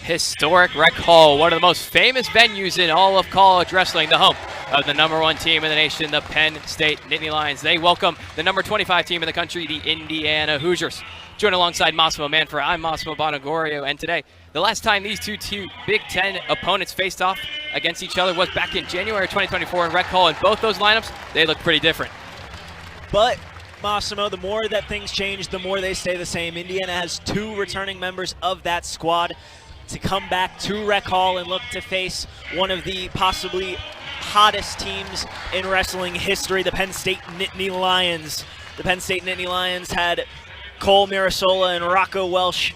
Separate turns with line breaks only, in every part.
Historic Rec Hall, one of the most famous venues in all of college wrestling, the home of the #1 team in the nation, the Penn State Nittany Lions. They welcome the number 25 team in the country, the Indiana Hoosiers. Joined alongside Massimo Manfred, I'm Massimo Bonagorio, and today, the last time these two Big Ten opponents faced off against each other was back in January 2024 in Rec Hall, and both those lineups, they look pretty different.
But Massimo, the more that things change, the more they stay the same. Indiana has 2 returning members of that squad to come back to Rec Hall and look to face one of the possibly hottest teams in wrestling history, the Penn State Nittany Lions. The Penn State Nittany Lions had Cole Mirasola and Rocco Welsh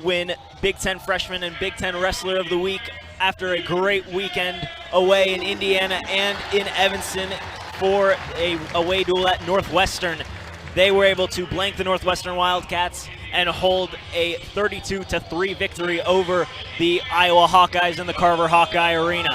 win Big Ten Freshman and Big Ten Wrestler of the Week after a great weekend away in Indiana and in Evanston for a away duel at Northwestern. They were able to blank the Northwestern Wildcats and hold a 32-3 victory over the Iowa Hawkeyes in the Carver Hawkeye Arena.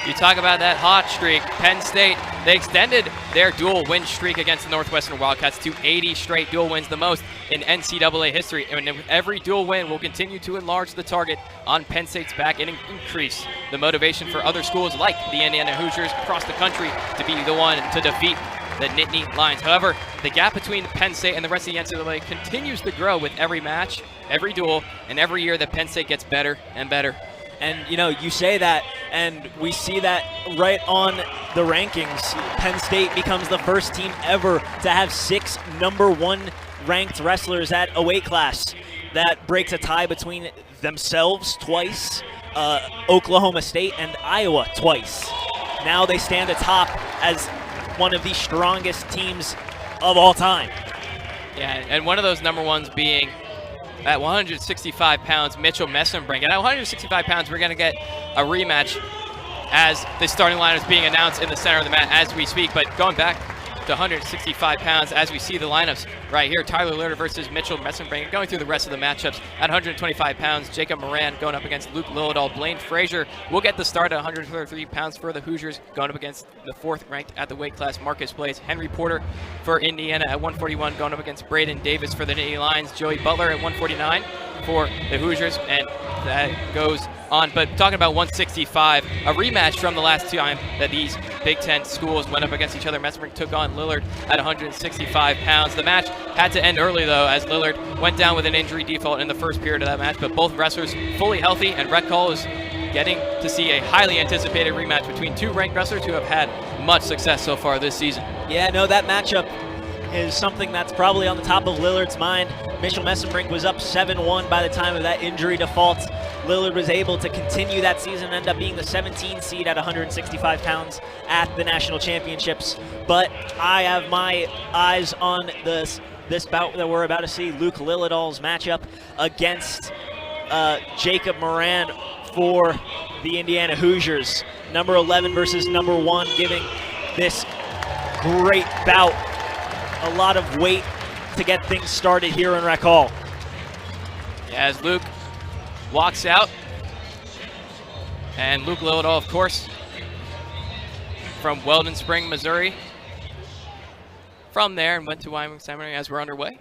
You talk about that hot streak. Penn State, they extended their dual win streak against the Northwestern Wildcats to 80 straight dual wins, the most in NCAA history. And every dual win will continue to enlarge the target on Penn State's back and increase the motivation for other schools like the Indiana Hoosiers across the country to be the one to defeat the Nittany Lions. However, the gap between Penn State and the rest of the NCAA continues to grow with every match, every duel, and every year that Penn State gets better and better.
And, you know, you say that, and we see that right on the rankings. Penn State becomes the first team ever to have 6 #1 ranked wrestlers at a weight class. That breaks a tie between themselves twice, Oklahoma State and Iowa twice. Now they stand atop as one of the strongest teams of all time.
Yeah, and one of those #1s being at 165 pounds, Mitchell Messenbrink. And at 165 pounds, we're going to get a rematch as the starting lineup is being announced in the center of the mat as we speak. But going back to 165 pounds, as we see the lineups right here, Tyler Lillard versus Mitchell Messenbrink. Going through the rest of the matchups, at 125 pounds, Jacob Moran going up against Luke Lillidahl. Blaine Frazier will get the start at 133 pounds for the Hoosiers, going up against the 4th ranked at the weight class, Marcus Blaze. Henry Porter for Indiana at 141, going up against Braden Davis for the Nittany Lions. Joey Butler at 149 for the Hoosiers, and that goes on. But talking about 165, a rematch from the last time that these Big Ten schools went up against each other. Messenbrink took on Lillard at 165 pounds. The match had to end early, though, as Lillard went down with an injury default in the first period of that match, but both wrestlers fully healthy, and Rec Hall is getting to see a highly anticipated rematch between 2 ranked wrestlers who have had much success so far this season.
Yeah, no, that matchup is something that's probably on the top of Lillard's mind. Mitchell Messenbrink was up 7-1 by the time of that injury default. Lillard was able to continue that season and end up being the 17 seed at 165 pounds at the national championships. But I have my eyes on this bout that we're about to see, Luke Lillidahl's matchup against Jacob Moran for the Indiana Hoosiers. Number 11 versus number 1, giving this great bout a lot of weight to get things started here in Rec Hall.
As Luke walks out, and Luke Lillidahl, of course, from Weldon Spring, Missouri, from there and went to Wyoming Seminary as we're underway.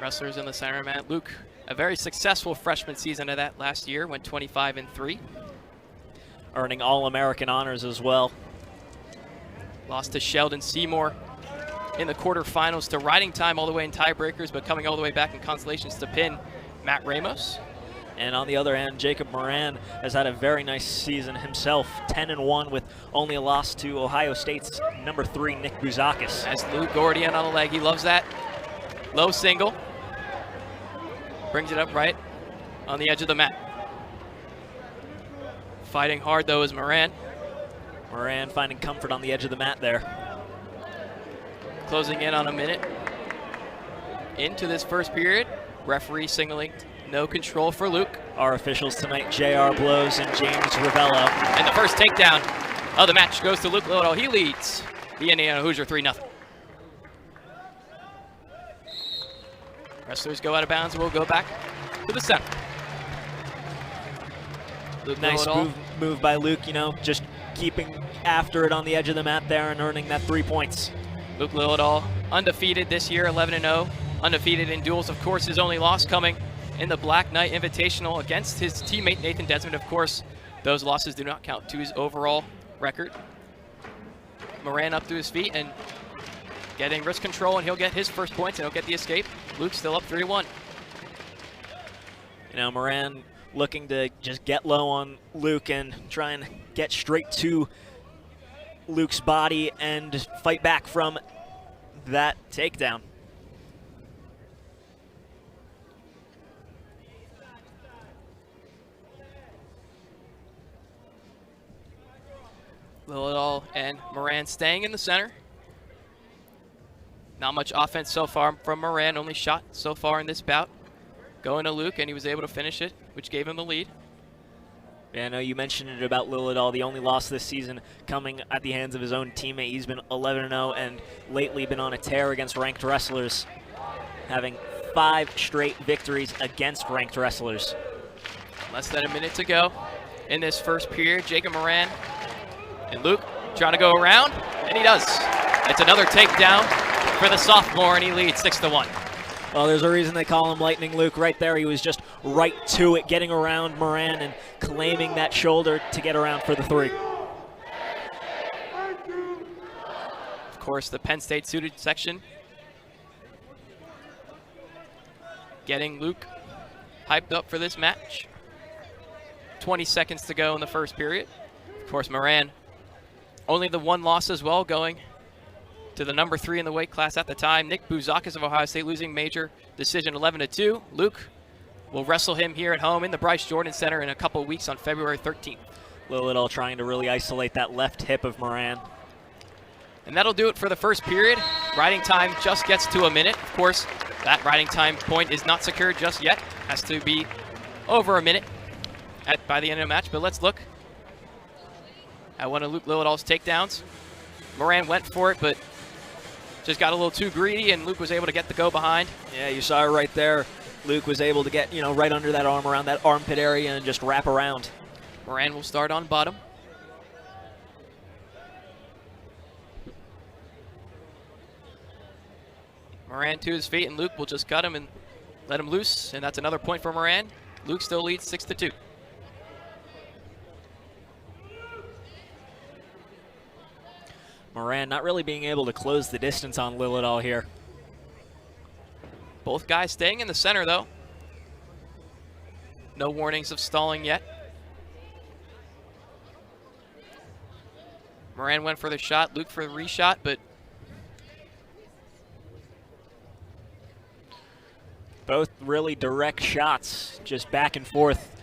Wrestlers in the center mat. Luke, a very successful freshman season of that last year, went 25-3.
Earning All-American honors as well.
Lost to Sheldon Seymour in the quarterfinals to Riding Time all the way in tiebreakers, but coming all the way back in consolations to pin Matt Ramos.
And on the other hand, Jacob Moran has had a very nice season himself, 10-1 with only a loss to Ohio State's number 3, Nick Bouzakis.
As Luke Gordian on the leg, he loves that. Low single. Brings it up right on the edge of the mat. Fighting hard though is Moran.
Moran finding comfort on the edge of the mat there.
Closing in on a minute into this first period. Referee signaling no control for Luke.
Our officials tonight, J.R. Blows and James Ravello.
And the first takedown of the match goes to Luke Lillidahl. He leads the Indiana Hoosier 3-0. Wrestlers go out of bounds. We'll go back to the center. Luke
Nice move by Luke, you know, just keeping after it on the edge of the mat there and earning that 3 points.
Luke Lillidahl, undefeated this year, 11-0 undefeated in duels. Of course, his only loss coming in the Black Knight Invitational against his teammate Nathan Desmond. Of course, those losses do not count to his overall record. Moran up to his feet and getting wrist control, and he'll get his first points, and he'll get the escape. Luke still up 3-1.
You know, Moran looking to just get low on Luke and try and get straight to Luke's body and fight back from that takedown.
Lilledal and Moran staying in the center. Not much offense so far from Moran, only shot so far in this bout. Going to Luke, and he was able to finish it, which gave him the lead.
Yeah, I know you mentioned it about Lilledal, the only loss this season coming at the hands of his own teammate. He's been 11-0 and lately been on a tear against ranked wrestlers, having 5 straight victories against ranked wrestlers.
Less than a minute to go in this first period. Jacob Moran and Luke trying to go around, and he does. It's another takedown for the sophomore, and he leads 6-1.
Well, there's a reason they call him Lightning Luke right there. He was just right to it, getting around Moran and claiming that shoulder to get around for the 3.
Of course, the Penn State suited section getting Luke hyped up for this match. 20 seconds to go in the first period. Of course, Moran only the 1 loss as well, going to the number 3 in the weight class at the time. Nick Bouzakis of Ohio State losing major decision 11-2. Luke will wrestle him here at home in the Bryce Jordan Center in a couple weeks on February 13th.
Lilledal trying to really isolate that left hip of Moran.
And that'll do it for the first period. Riding time just gets to a minute. Of course, that riding time point is not secured just yet. Has to be over a minute by the end of the match. But let's look at one of Luke Lilledal's takedowns. Moran went for it, but just got a little too greedy, and Luke was able to get the go behind.
Yeah, you saw it right there. Luke was able to get, right under that arm, around that armpit area, and just wrap around.
Moran will start on bottom. Moran to his feet, and Luke will just cut him and let him loose, and that's another point for Moran. Luke still leads 6-2.
Moran not really being able to close the distance on Lilledal here.
Both guys staying in the center, though. No warnings of stalling yet. Moran went for the shot, Luke for the reshot, but
both really direct shots, just back and forth.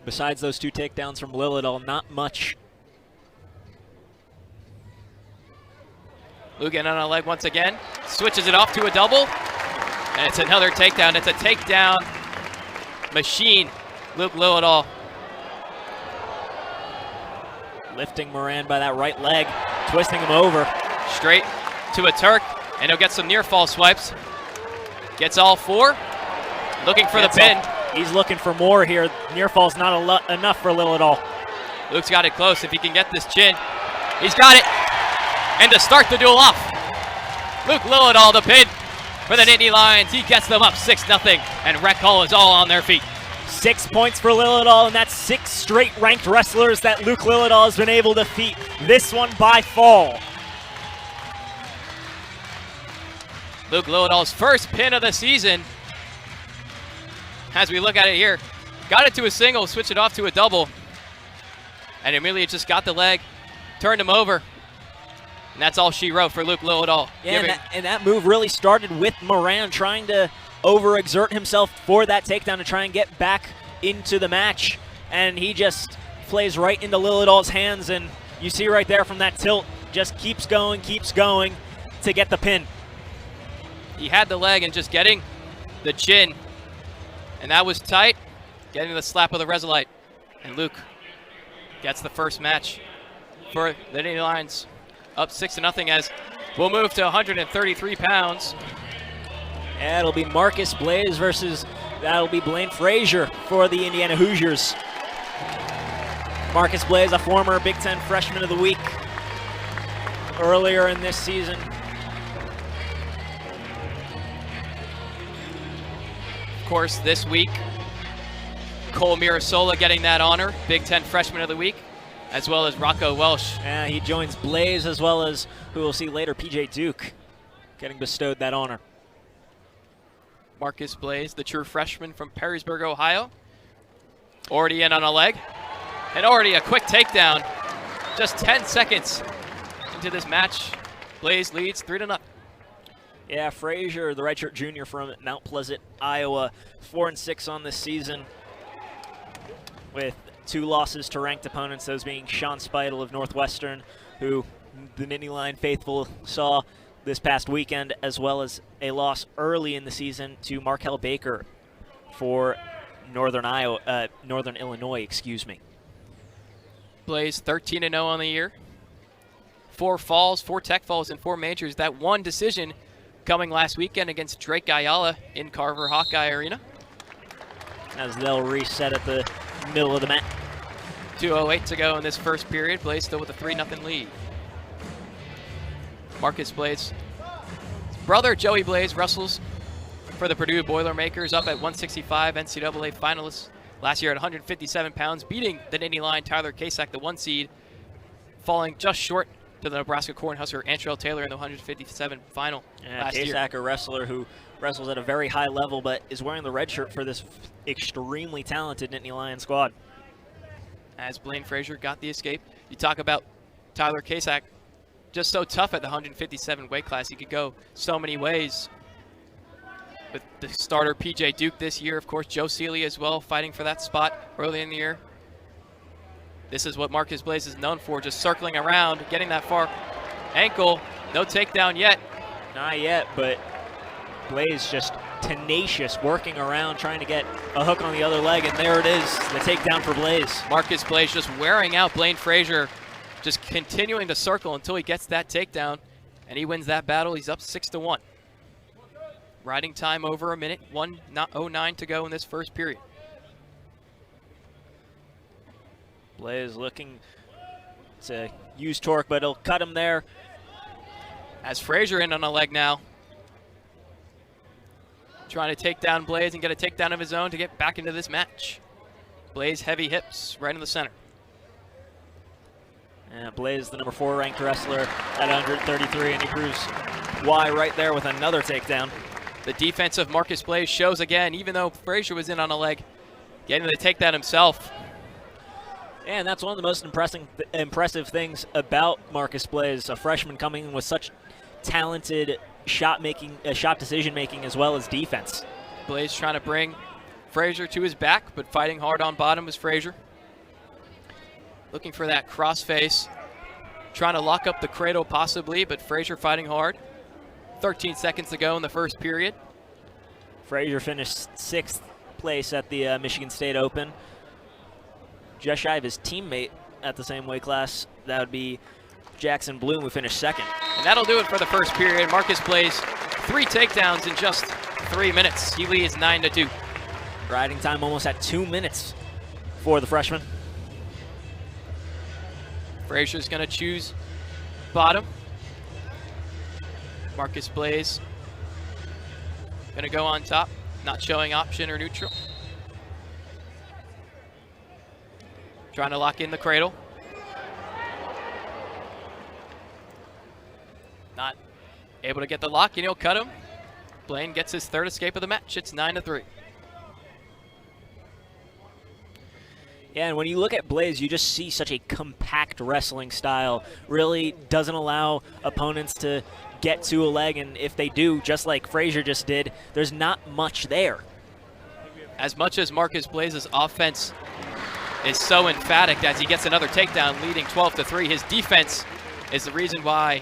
Besides those 2 takedowns from Lilledal, not much.
Luke getting on a leg once again, switches it off to a double, and it's another takedown. It's a takedown machine, Luke Lilledal.
Lifting Moran by that right leg, twisting him over.
Straight to a Turk, and he'll get some near fall swipes. Gets all 4, looking for the pin.
He's looking for more here. Near fall's not enough for Lilledal.
Luke's got it close. If he can get this chin, he's got it. And to start the duel off, Luke Lilledal, the pin for the Nittany Lions. He gets them up 6-0, and Rec Hall is all on their feet.
6 points for Lilledal, and that's 6 straight ranked wrestlers that Luke Lilledal has been able to defeat. This one by fall.
Luke Lilledal's first pin of the season. As we look at it here, got it to a single, switch it off to a double, and Amelia just got the leg, turned him over. And that's all she wrote for Luke Lilledal.
Yeah, and that move really started with Moran trying to overexert himself for that takedown to try and get back into the match. And he just plays right into Lilledal's hands, and you see right there from that tilt, just keeps going to get the pin.
He had the leg and just getting the chin, and that was tight, getting the slap of the Resolite. And Luke gets the first match for the Nittany Lions. Up 6-0 as we'll move to 133 pounds.
Yeah, it'll be Marcus Blaze versus, that'll be Blaine Frazier for the Indiana Hoosiers. Marcus Blaze, a former Big Ten Freshman of the Week earlier in this season.
course, this week, Cole Mirasola getting that honor, Big Ten Freshman of the Week, as well as Rocco Welsh.
Yeah, he joins Blaze as well as, who we'll see later, PJ Duke, getting bestowed that honor.
Marcus Blaze, the true freshman from Perrysburg, Ohio. Already in on a leg. And already a quick takedown. Just 10 seconds into this match. Blaze leads 3-0.
Yeah, Frazier, the redshirt junior from Mount Pleasant, Iowa, 4-6 on this season, with 2 losses to ranked opponents, those being Sean Speidel of Northwestern, who the Nittany Lion faithful saw this past weekend, as well as a loss early in the season to Markel Baker for Northern Illinois, excuse me.
Blaze 13-0 on the year. 4 falls, 4 tech falls, and 4 majors. That one decision coming last weekend against Drake Ayala in Carver Hawkeye Arena.
As they'll reset at the middle of the mat.
2:08 to go in this first period. Blaze still with a 3-0 lead. Marcus Blaze, his brother Joey Blaze, wrestles for the Purdue Boilermakers, up at 165, NCAA finalists last year at 157 pounds, beating the Nittany Lion Tyler Kasak, the 1 seed, falling just short to the Nebraska Cornhusker Antrell Taylor in the 157 final last year.
Kasak, a wrestler who wrestles at a very high level, but is wearing the red shirt for this extremely talented Nittany Lion squad.
As Blaine Frazier got the escape. You talk about Tyler Kasak, just so tough at the 157 weight class. He could go so many ways. With the starter PJ Duke this year, of course, Joe Seeley as well, fighting for that spot early in the year. This is what Marcus Blaze is known for, just circling around, getting that far. Ankle, no takedown yet.
Not yet, but Blaze just tenacious, working around, trying to get a hook on the other leg, and there it is, the takedown for Blaze.
Marcus Blaze just wearing out Blaine Frazier, just continuing to circle until he gets that takedown, and he wins that battle. He's up 6-1. Riding time over a minute, 1:09 to go in this first period.
Blaze looking to use torque, but he'll cut him there.
As Frazier in on a leg now. Trying to take down Blaze and get a takedown of his own to get back into this match. Blaze heavy hips right in the center.
And Blaze, the number 4 ranked wrestler at 133, and he proves why right there with another takedown.
The defense of Marcus Blaze shows again, even though Frazier was in on a leg, getting the takedown himself.
And that's one of the most impressive things about Marcus Blaze, a freshman coming in with such talented shot decision making as well as defense.
Blaze trying to bring Frazier to his back, but fighting hard on bottom is Frazier. Looking for that crossface, trying to lock up the cradle possibly, but Frazier fighting hard. 13 seconds to go in the first period.
Frazier finished 6th place at the Michigan State Open. Just shy of his teammate at the same weight class. That would be Jackson Bloom, who finished 2nd.
And that'll do it for the first period. Marcus Blaze, 3 takedowns in just 3 minutes. He leads 9-2.
Riding time almost at 2 minutes for the freshman.
Frazier's going to choose bottom. Marcus Blaze going to go on top, not showing option or neutral. Trying to lock in the cradle. Not able to get the lock, and he'll cut him. Blaine gets his 3rd escape of the match. It's 9-3.
Yeah, and when you look at Blaze, you just see such a compact wrestling style. Really doesn't allow opponents to get to a leg, and if they do, just like Frazier just did, there's not much there.
As much as Marcus Blaze's offense is so emphatic as he gets another takedown, leading 12-3, his defense is the reason why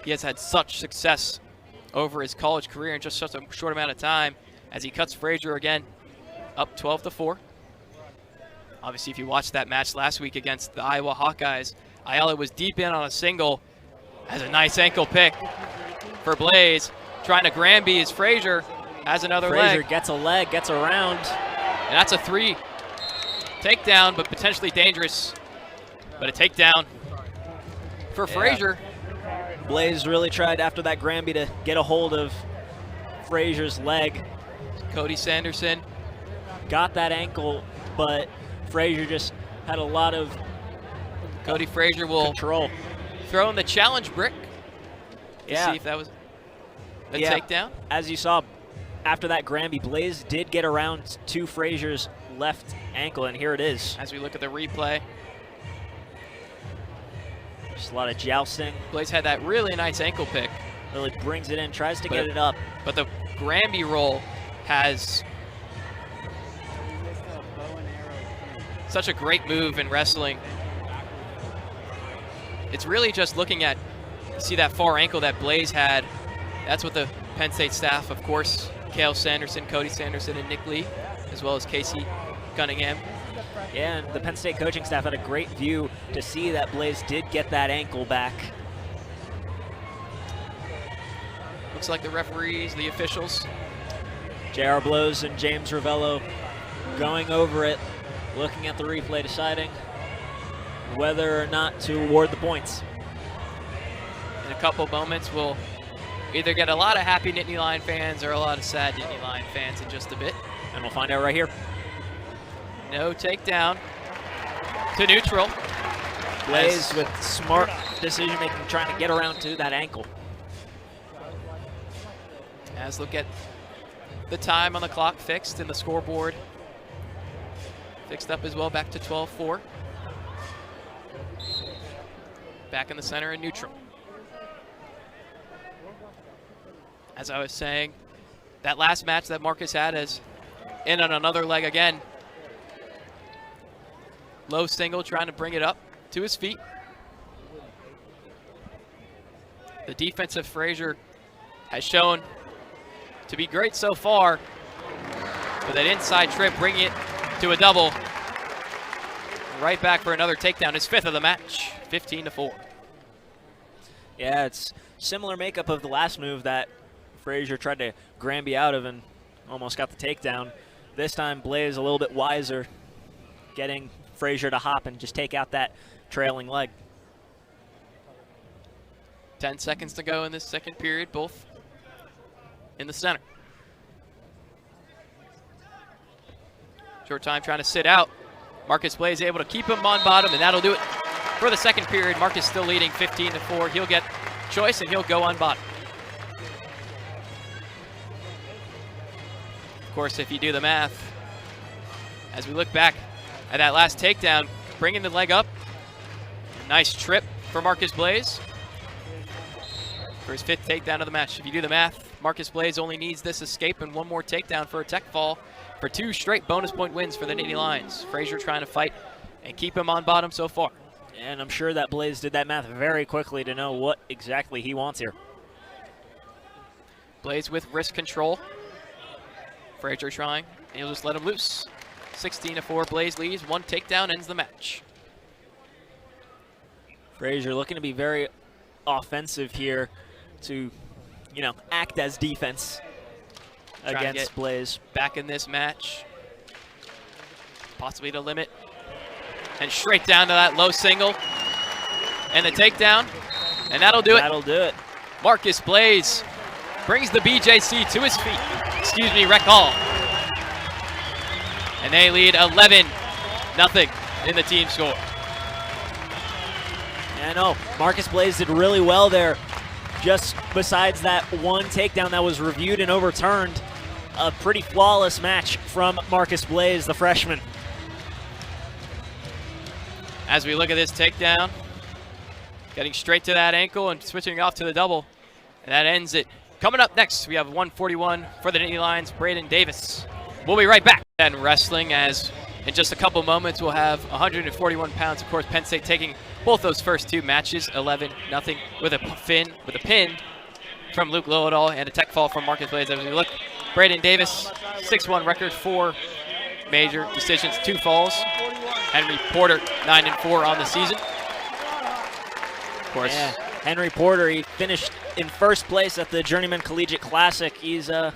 he has had such success over his college career in just such a short amount of time, as he cuts Frazier again, up 12-4. Obviously, if you watched that match last week against the Iowa Hawkeyes, Ayala was deep in on a single. Has a nice ankle pick for Blaze. Trying to Granby as Frazier has another leg.
Frazier gets a leg, gets around.
And that's a 3 takedown, but potentially dangerous. But a takedown for Frazier.
Blaze really tried after that Granby to get a hold of Frazier's leg.
Cael Sanderson.
Got that ankle, but Frazier just had a lot of
Cody Frazier will
control.
Throw in the challenge brick to
Yeah.
see if that was a takedown.
As you saw, after that Granby, Blaze did get around to Frazier's left ankle, and here it is.
As we look at the replay,
Just a lot of jousting.
Blaze had that really nice ankle pick.
Really brings it in, tries to get it up.
But the Granby roll has such a great move in wrestling. It's really just looking at, see that far ankle that Blaze had. That's what the Penn State staff, of course, Cael Sanderson, Cael Sanderson, and Nick Lee, as well as Casey Cunningham.
Yeah, and the Penn State coaching staff had a great view to see that Blaze did get that ankle back.
Looks like the referees, the officials.
J.R. Blows and James Ravello going over it, looking at the replay, deciding whether or not to award the points.
In a couple moments, we'll either get a lot of happy Nittany Lion fans or a lot of sad Nittany Lion fans in just a bit.
And we'll find out right here.
No takedown to neutral.
Blaze with smart decision making, trying to get around to that ankle.
As look at the time on the clock fixed and the scoreboard fixed up as well, back to 12-4. Back in the center and neutral. As I was saying, that last match that Marcus had is in on another leg again. Low single, trying to bring it up to his feet. The defensive Frazier has shown to be great so far, but that inside trip bringing it to a double. Right back for another takedown, his 5th of the match, 15-4.
Yeah, it's similar makeup of the last move that Frazier tried to Granby out of and almost got the takedown. This time, Blaze a little bit wiser, getting Frazier to hop and just take out that trailing leg.
10 seconds to go in this second period, both in the center. Short time trying to sit out. Marcus Blaze able to keep him on bottom, and that'll do it for the second period. Marcus still leading 15-4. He'll get choice, and he'll go on bottom. Of course, if you do the math, as we look back at that last takedown, bringing the leg up. Nice trip for Marcus Blaze for his 5th takedown of the match. If you do the math, Marcus Blaze only needs this escape and one more takedown for a tech fall for 2 straight bonus point wins for the Nittany Lions. Frazier trying to fight and keep him on bottom so far.
And I'm sure that Blaze did that math very quickly to know what exactly he wants here.
Blaze with wrist control. Frazier trying, and he'll just let him loose. 16-4, Blaze leads. 1 takedown ends the match.
Frazier looking to be very offensive here to, you know, act as defense against Blaze.
Back in this match. Possibly to limit. And straight down to that low single. And the takedown. And that'll do it.
That'll do it.
Marcus Blaze brings the BJC to his feet. Excuse me, Rec Hall. And they lead 11-0 in the team score.
I know, Marcus Blaze did really well there. Just besides that one takedown that was reviewed and overturned, a pretty flawless match from Marcus Blaze, the freshman.
As we look at this takedown, getting straight to that ankle and switching off to the double. And that ends it. Coming up next, we have 141 for the Nittany Lions, Braden Davis. We'll be right back. And wrestling, as in just a couple moments, we'll have 141 pounds. Of course, Penn State taking both those first 2 matches, 11-0 with a pin from Luke Lowendahl and a tech fall from Marcus Blaze. As we look, Braden Davis, 6-1 record, 4 major decisions, 2 falls. Henry Porter, 9-4 on the season. Of course.
Yeah. Henry Porter, he finished in first place at the Journeyman Collegiate Classic. He's had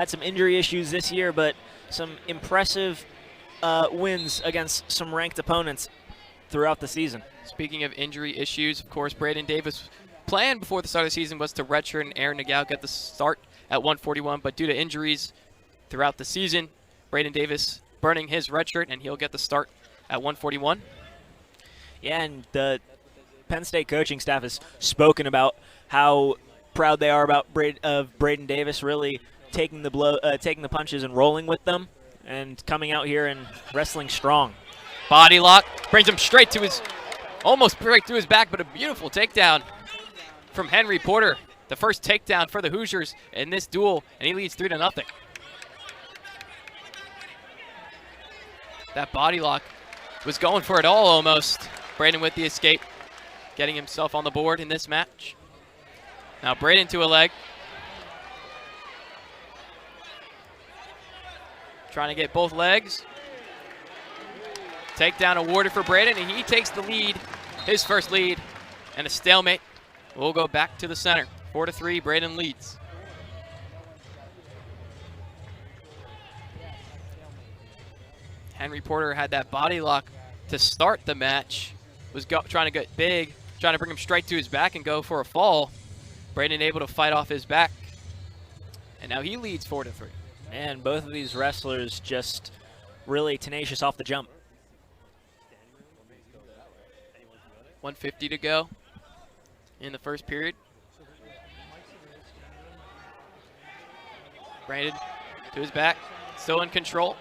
some injury issues this year, but some impressive wins against some ranked opponents throughout the season.
Speaking of injury issues, of course, Braden Davis' plan before the start of the season was to redshirt and Aaron Nagao get the start at 141, but due to injuries throughout the season. Braden Davis burning his red shirt, and he'll get the start at 141.
Yeah, and the Penn State coaching staff has spoken about how proud they are about Braden Davis really taking the punches and rolling with them, and coming out here and wrestling strong.
Body lock brings him straight to his, almost right through his back, but a beautiful takedown from Henry Porter. The first takedown for the Hoosiers in this duel, and he leads 3-0. That body lock was going for it all almost. Braden with the escape, getting himself on the board in this match. Now Braden to a leg. Trying to get both legs. Takedown awarded for Braden, and he takes the lead, his first lead, and a stalemate. We'll go back to the center. 4-3, Braden leads. Henry Porter had that body lock to start the match. Was trying to get big, trying to bring him straight to his back and go for a fall. Braden able to fight off his back. And now he leads 4-3.
And both of these wrestlers just really tenacious off the jump.
1:50 to go in the first period. Braden to his back, still in control.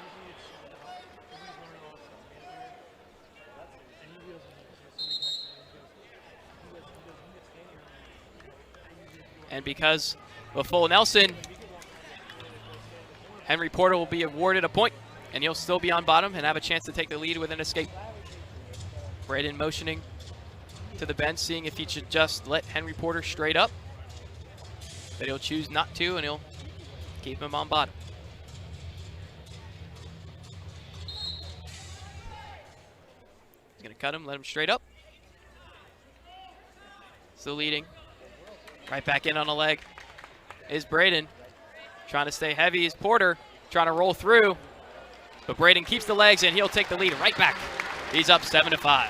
And because of full Nelson, Henry Porter will be awarded a point, and he'll still be on bottom and have a chance to take the lead with an escape. Braden motioning to the bench, seeing if he should just let Henry Porter straight up. But he'll choose not to, and he'll keep him on bottom. He's going to cut him, let him straight up. Still leading. Right back in on a leg is Braden. Trying to stay heavy is Porter. Trying to roll through. But Braden keeps the legs, and he'll take the lead right back. He's up 7-5.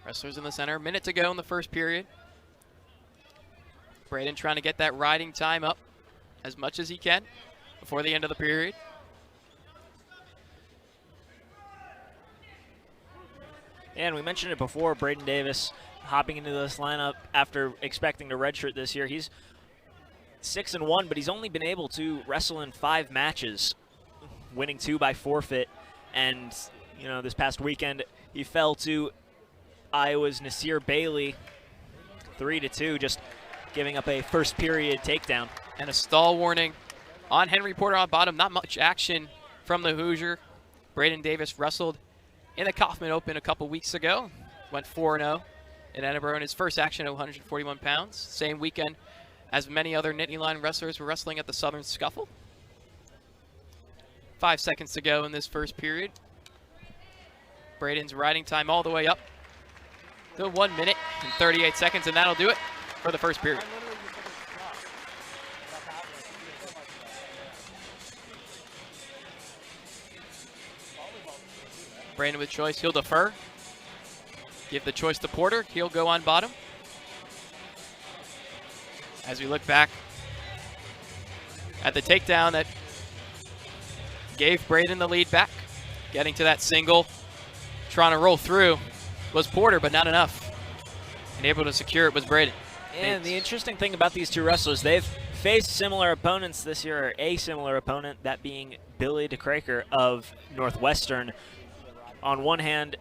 Wrestlers in the center. Minute to go in the first period. Braden trying to get that riding time up as much as he can before the end of the period.
And we mentioned it before, Braden Davis hopping into this lineup after expecting to redshirt this year. He's 6-1, but he's only been able to wrestle in 5 matches, winning 2 by forfeit. And, you know, this past weekend, he fell to Iowa's Nasir Bailey 3-2, just giving up a first period takedown.
And a stall warning on Henry Porter on bottom. Not much action from the Hoosier. Braden Davis wrestled in the Kaufman Open a couple weeks ago. Went 4-0 in Edinburgh in his first action at 141 pounds. Same weekend as many other Nittany Lion wrestlers were wrestling at the Southern Scuffle. 5 seconds to go in this first period. Braden's riding time all the way up to 1 minute and 38 seconds, and that'll do it for the first period. Braden with choice, he'll defer. Give the choice to Porter, he'll go on bottom. As we look back at the takedown that gave Braden the lead back. Getting to that single, trying to roll through was Porter, but not enough. And able to secure it was Braden.
And the interesting thing about these two wrestlers, they've faced similar opponents this year, or a similar opponent, that being Billy DeCraker of Northwestern. On one hand,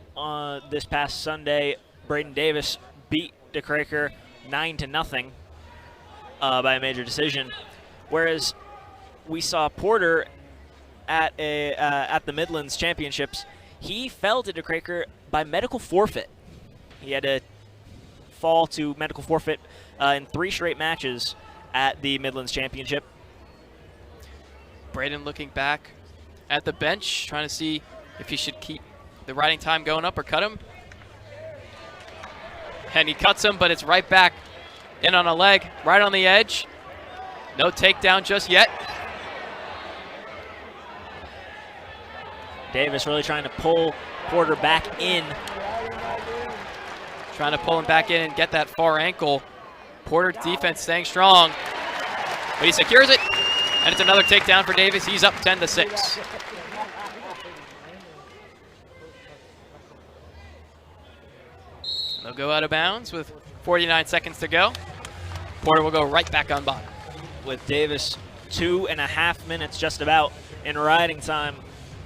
this past Sunday, Braden Davis beat DeCraker 9-0 by a major decision, whereas we saw Porter at the Midlands Championships. He fell to DeCraker by medical forfeit. He had to fall to medical forfeit in 3 straight matches at the Midlands Championship.
Braden looking back at the bench, trying to see if he should keep the riding time going up or cut him. And he cuts him, but it's right back in on a leg, right on the edge. No takedown just yet.
Davis really trying to pull Porter back in.
Trying to pull him back in and get that far ankle. Porter defense staying strong, but he secures it, and it's another takedown for Davis. He's up 10-6. They'll go out of bounds with 49 seconds to go. Porter will go right back on bottom.
With Davis 2.5 minutes just about in riding time,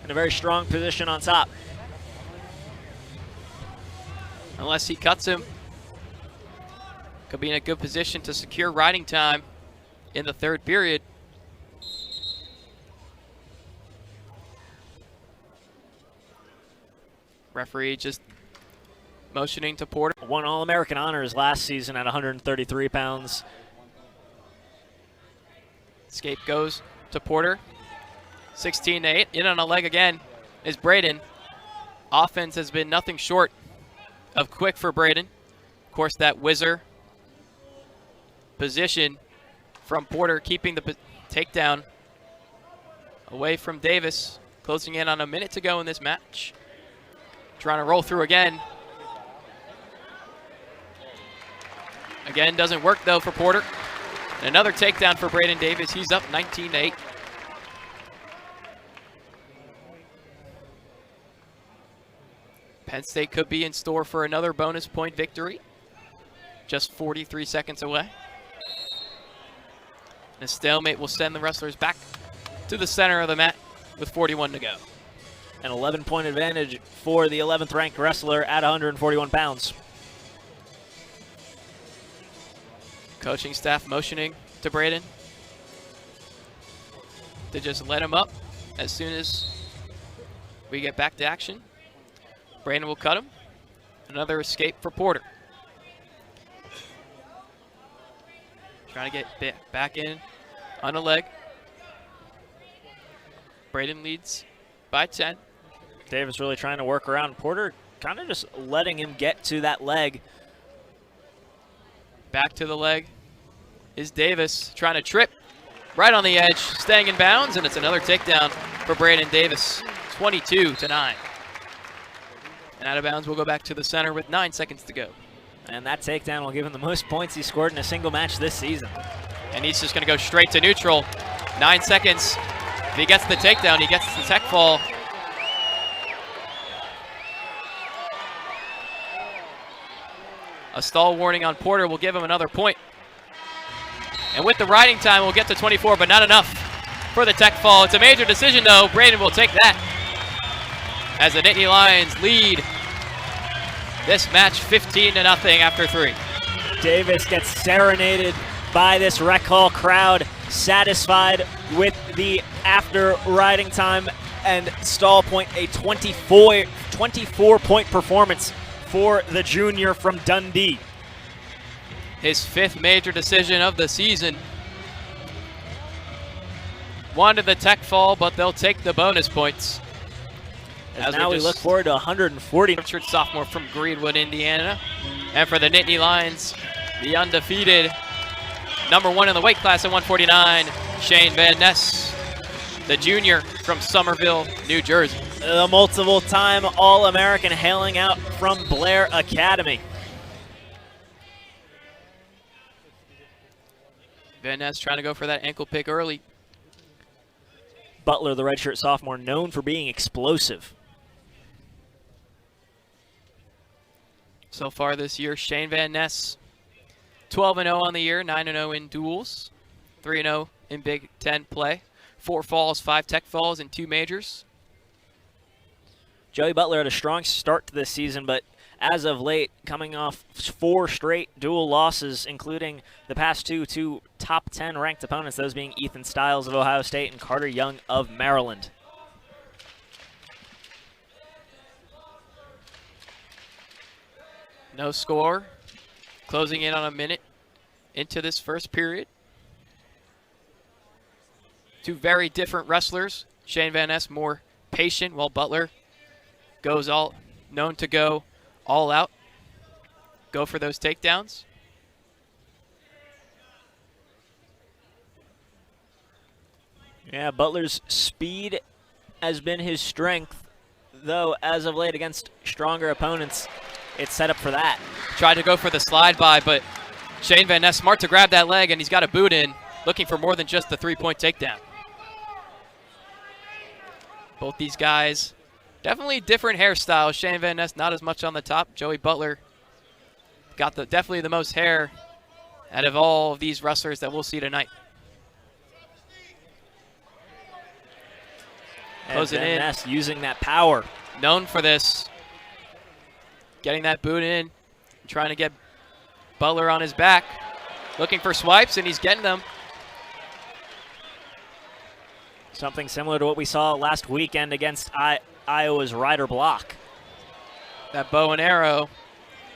in a very strong position on top.
Unless he cuts him, could be in a good position to secure riding time in the third period. Referee just motioning to Porter.
Won All-American honors last season at 133 pounds.
Escape goes to Porter. 16-8. In on a leg again is Braden. Offense has been nothing short of quick for Braden. Of course, that whizzer position from Porter, keeping the takedown away from Davis. Closing in on a minute to go in this match. Trying to roll through again. Again, doesn't work though for Porter. And another takedown for Braden Davis. He's up 19-8. Penn State could be in store for another bonus point victory. Just 43 seconds away. And a stalemate will send the wrestlers back to the center of the mat with 41 to go.
An 11-point advantage for the 11th ranked wrestler at 141 pounds.
Coaching staff motioning to Braden to just let him up as soon as we get back to action. Braden will cut him. Another escape for Porter. Trying to get back in on a leg. Braden leads by 10.
Davis really trying to work around Porter, kind of just letting him get to that leg.
Back to the leg is Davis, trying to trip right on the edge, staying in bounds, and it's another takedown for Braden Davis, 22-9. And out of bounds, we'll go back to the center with 9 seconds to go.
And that takedown will give him the most points he scored in a single match this season.
And he's just going to go straight to neutral. 9 seconds. If he gets the takedown, he gets the tech fall. A stall warning on Porter will give him another point. And with the riding time, we'll get to 24, but not enough for the tech fall. It's a major decision, though. Braden will take that as the Nittany Lions lead this match 15-0 after 3.
Davis gets serenaded by this Rec Hall crowd, satisfied with the after riding time and stall point, a 24-point performance for the junior from Dundee.
His 5th major decision of the season. Wanted the tech fall, but they'll take the bonus points.
As now we look forward to 140.
Richard, sophomore from Greenwood, Indiana. And for the Nittany Lions, the undefeated #1 in the weight class at 149, Shane Van Ness, the junior from Somerville, New Jersey.
The multiple-time All-American hailing out from Blair Academy.
Van Ness trying to go for that ankle pick early.
Butler, the redshirt sophomore, known for being explosive.
So far this year, Shane Van Ness, 12-0 on the year, 9-0 in duels, 3-0 in Big Ten play, 4 falls, 5 tech falls, and 2 majors.
Joey Butler had a strong start to this season, but as of late, coming off 4 straight dual losses, including the past two top 10 ranked opponents, those being Ethan Stiles of Ohio State and Carter Young of Maryland.
No score. Closing in on a minute into this first period. 2 very different wrestlers. Shane Van Ness more patient, while Butler goes known to go all out. Go for those takedowns.
Yeah, Butler's speed has been his strength, though, as of late against stronger opponents, it's set up for that.
Tried to go for the slide by, but Shane Van Ness smart to grab that leg, and he's got a boot in, looking for more than just the three-point takedown. Both these guys, definitely different hairstyles. Shane Van Ness not as much on the top. Joey Butler got definitely the most hair out of all of these wrestlers that we'll see tonight. Closing in.
Van Ness using that power.
Known for this. Getting that boot in. Trying to get Butler on his back. Looking for swipes, and he's getting them.
Something similar to what we saw last weekend against Iowa's Ryder Block.
That bow and arrow.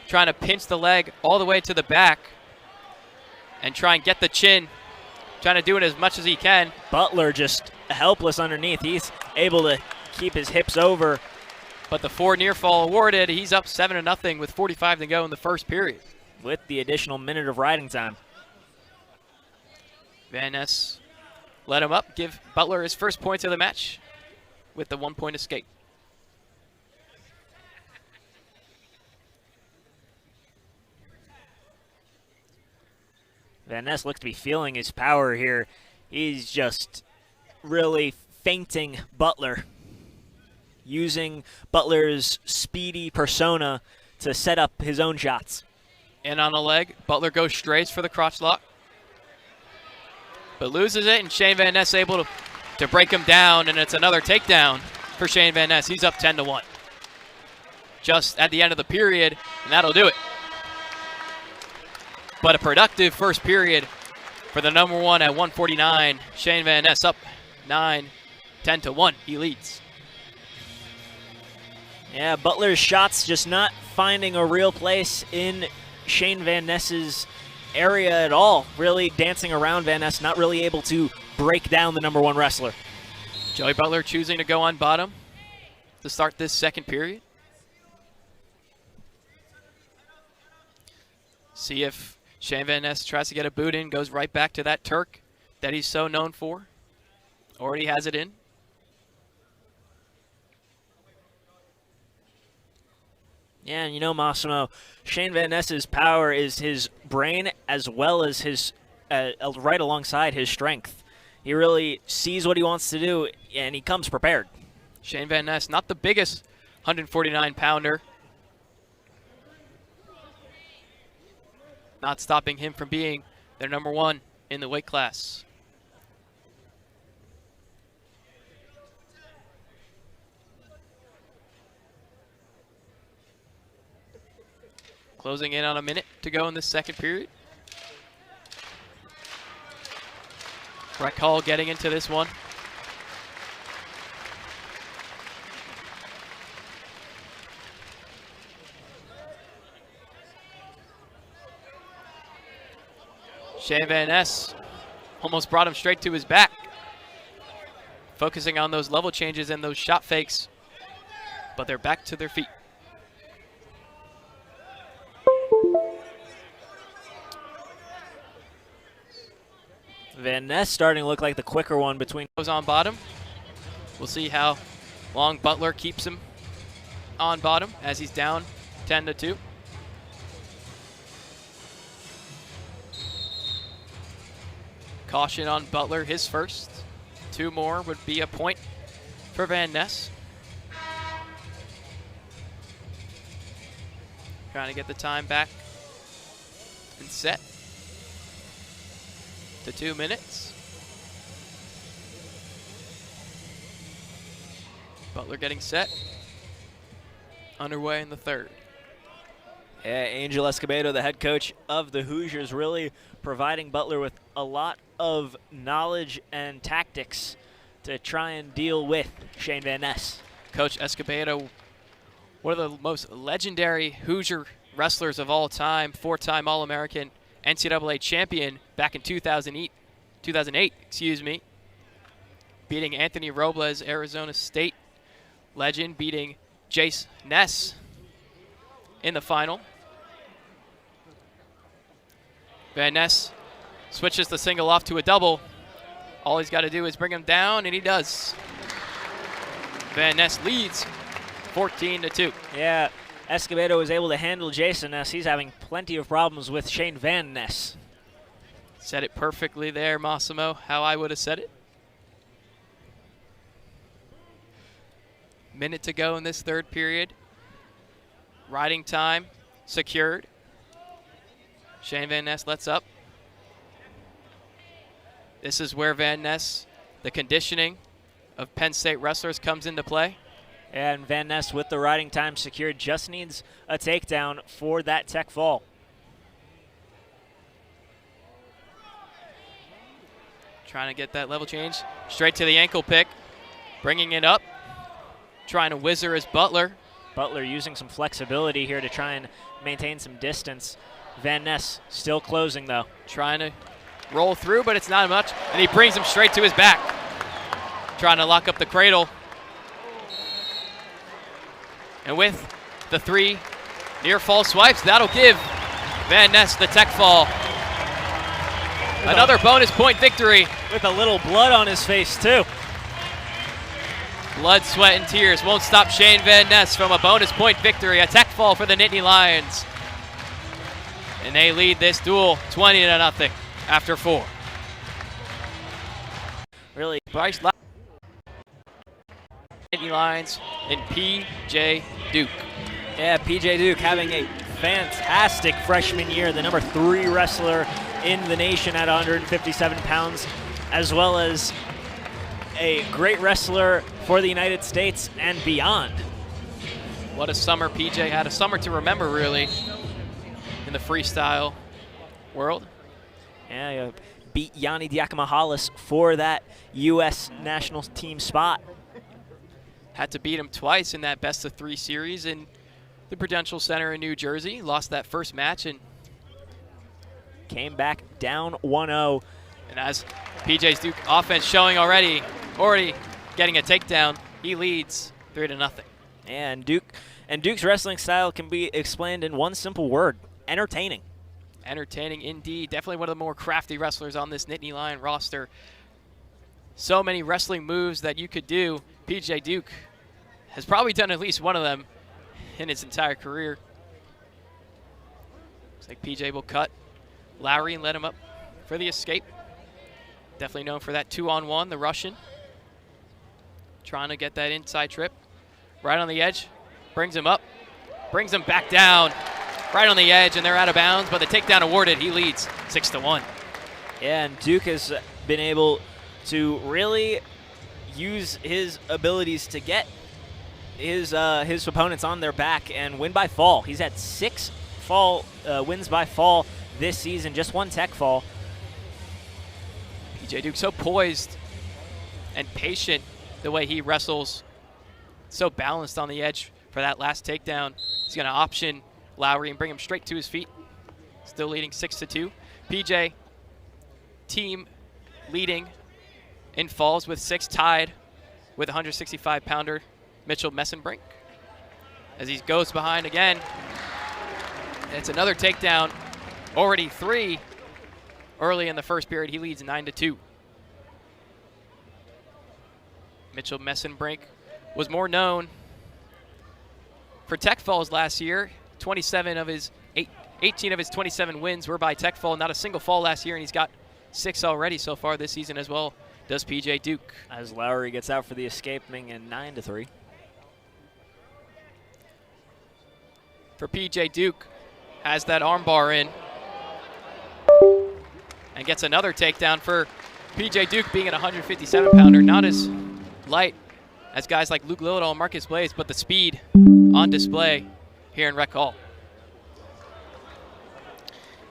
Trying to pinch the leg all the way to the back. And try and get the chin. Trying to do it as much as he can.
Butler just helpless underneath. He's able to keep his hips over.
But the 4 near fall awarded. He's up 7-0 with 45 to go in the first period.
With the additional minute of riding time.
Van Ness let him up, give Butler his first points of the match with the 1-point escape.
Van Ness looks to be feeling his power here. He's just really feinting Butler, using Butler's speedy persona to set up his own shots.
In on the leg, Butler goes straight for the crotch lock, but loses it, and Shane Van Ness able to break him down, and it's another takedown for Shane Van Ness. He's up 10-1. Just at the end of the period, and that'll do it. But a productive first period for the number one at 149. Shane Van Ness up 10-1. He leads.
Yeah, Butler's shots just not finding a real place in Shane Van Ness's area at all. Really dancing around Van Ness, not really able to break down the number one wrestler.
Joey Butler choosing to go on bottom to start this second period. See if Shane Van Ness tries to get a boot in, goes right back to that Turk that he's so known for. Already has it in.
Yeah, and you know, Massimo, Shane Van Ness's power is his brain as well as his right alongside his strength. He really sees what he wants to do, and he comes prepared.
Shane Van Ness, not the biggest 149-pounder. Not stopping him from being their number one in the weight class. Closing in on a minute to go in this second period. Rec Hall getting into this one. Shane Van Ness almost brought him straight to his back. Focusing on those level changes and those shot fakes, but they're back to their feet.
Van Ness starting to look like the quicker one between
those on bottom. We'll see how long Butler keeps him on bottom as he's down 10-2. Caution on Butler, his first. 2 more would be a point for Van Ness. Trying to get the time back and set to 2 minutes. Butler getting set. Underway in the third.
Yeah, Angel Escobedo, the head coach of the Hoosiers, really providing Butler with a lot of knowledge and tactics to try and deal with Shane Van Ness.
Coach Escobedo, one of the most legendary Hoosier wrestlers of all time, 4-time All-American, NCAA champion back in 2008, beating Anthony Robles, Arizona State legend, beating Jace Ness in the final. Van Ness switches the single off to a double. All he's got to do is bring him down, and he does. Van Ness leads 14-2.
Yeah, Escobedo was able to handle Jason Ness. He's having plenty of problems with Shane Van Ness.
Said it perfectly there, Massimo, how I would have said it. Minute to go in this third period. Riding time secured. Shane Van Ness lets up. This is where Van Ness, the conditioning of Penn State wrestlers, comes into play.
And Van Ness with the riding time secured just needs a takedown for that tech fall.
Trying to get that level change. Straight to the ankle pick. Bringing it up. Trying to whizzer his Butler.
Butler using some flexibility here to try and maintain some distance. Van Ness still closing though.
Trying to roll through, but it's not much. And he brings him straight to his back. Trying to lock up the cradle. And with the 3 near fall swipes, that'll give Van Ness the tech fall. Another bonus point victory.
With a little blood on his face too.
Blood, sweat, and tears won't stop Shane Van Ness from a bonus point victory. A tech fall for the Nittany Lions. And they lead this duel 20-0 after 4.
Really,
Bryce Nittany Lions and P.J. Duke.
Yeah, P.J. Duke having a fantastic freshman year, the number 3 wrestler in the nation at 157 pounds, as well as a great wrestler for the United States and beyond.
What a summer PJ had. A summer to remember, really, in the freestyle world.
Yeah, beat Yanni Diakomahalis for that U.S. national team spot.
Had to beat him twice in that best-of-3 series in the Prudential Center in New Jersey. Lost that first match and
came back down 1-0.
And as PJ's Duke offense showing already getting a takedown, he leads 3-0.
And Duke's wrestling style can be explained in one simple word: entertaining.
Entertaining indeed. Definitely one of the more crafty wrestlers on this Nittany Lion roster. So many wrestling moves that you could do. PJ Duke has probably done at least one of them in his entire career. Looks like PJ will cut Lowry and let him up for the escape. Definitely known for that 2-on-1, the Russian. Trying to get that inside trip. Right on the edge. Brings him up. Brings him back down. Right on the edge, and they're out of bounds, but the takedown awarded. He leads 6-1.
Yeah, and Duke has been able to really use his abilities to get his opponents on their back and win by fall. He's had 6 wins by fall this season, just 1 tech fall.
PJ Duke so poised and patient the way he wrestles. So balanced on the edge for that last takedown. He's going to option Lowry and bring him straight to his feet. Still leading 6-2. PJ, team leading in falls with 6, tied with 165-pounder Mitchell Messenbrink. As he goes behind again. It's another takedown. Already 3 early in the first period. He leads 9-2. Mitchell Messenbrink was more known for tech falls last year. 18 of his 27 wins were by tech fall. Not a single fall last year, and he's got 6 already so far this season as well. Does PJ Duke.
As Lowry gets out for the escaping in 9-3.
For PJ Duke, has that armbar in. And gets another takedown for PJ Duke, being an 157-pounder. Not as light as guys like Luke Lillidahl and Marcus Blaze, but the speed on display here in Rec Hall.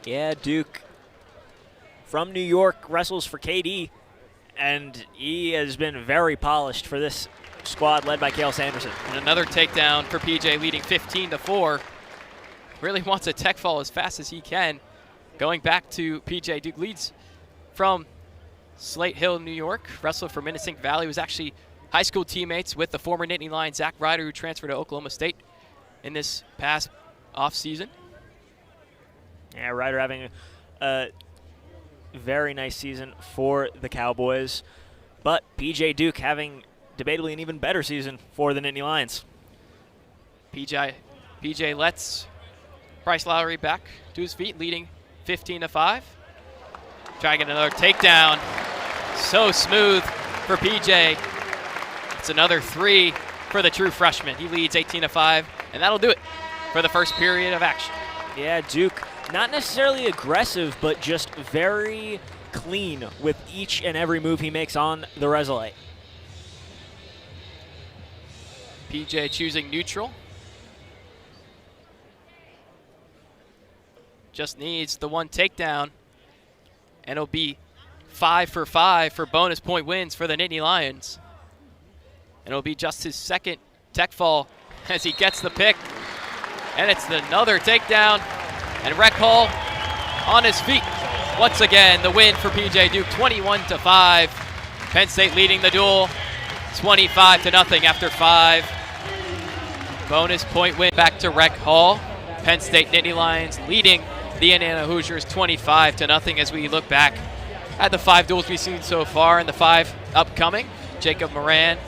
Yeah, Duke from New York wrestles for KD, and he has been very polished for this squad led by Cael Sanderson.
And another takedown for PJ, leading 15-4. Really wants a tech fall as fast as he can. Going back to PJ Duke, leads from Slate Hill, New York. Wrestler for Minnesink Valley, was actually high school teammates with the former Nittany Lion Zach Ryder, who transferred to Oklahoma State in this past offseason.
Yeah, Ryder having a very nice season for the Cowboys. But PJ Duke having debatably an even better season for the Nittany Lions.
PJ lets Bryce Lowry back to his feet, leading 15-5. Trying to get another takedown. So smooth for PJ. It's another 3 for the true freshman. He leads 18-5, and that'll do it for the first period of action.
Yeah, Duke, not necessarily aggressive, but just very clean with each and every move he makes on the Resolite.
PJ choosing neutral. Just needs the one takedown, and it'll be 5 for 5 for bonus point wins for the Nittany Lions. And it'll be just his second tech fall as he gets the pick. And it's another takedown, and Rec Hall on his feet. Once again, the win for PJ Duke, 21-5. Penn State leading the duel, 25-0 after 5. Bonus point win back to Rec Hall. Penn State Nittany Lions leading the Indiana Hoosiers 25-0 as we look back at the 5 duels we've seen so far and the 5 upcoming. Jacob Moran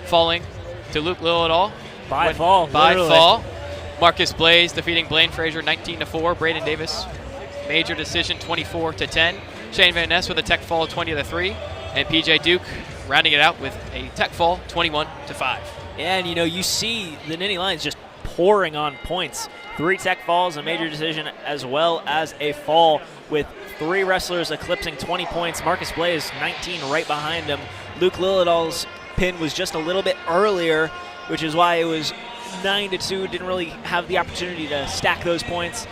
falling to Luke Lillidahl.
By fall.
Marcus Blaze defeating Blaine Frazier 19-4. Braden Davis, major decision 24-10. Shane Van Ness with a tech fall 20-3. And PJ Duke rounding it out with a tech fall 21-5.
Yeah, and you see the Nittany Lions just pouring on points. 3 tech falls, a major decision, as well as a fall with 3 wrestlers eclipsing 20 points. Marcus Blaze, 19 right behind him. Luke Lillidahl's pin was just a little bit earlier, which is why it was 9-2. Didn't really have the opportunity to stack those points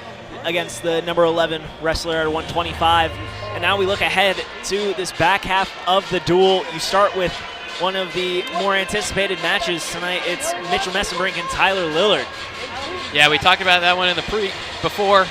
against the number 11 wrestler at 125. And now we look ahead to this back half of the duel. You start with one of the more anticipated matches tonight. It's Mitchell Messenbrink and Tyler Lillard.
Yeah, we talked about that one in the before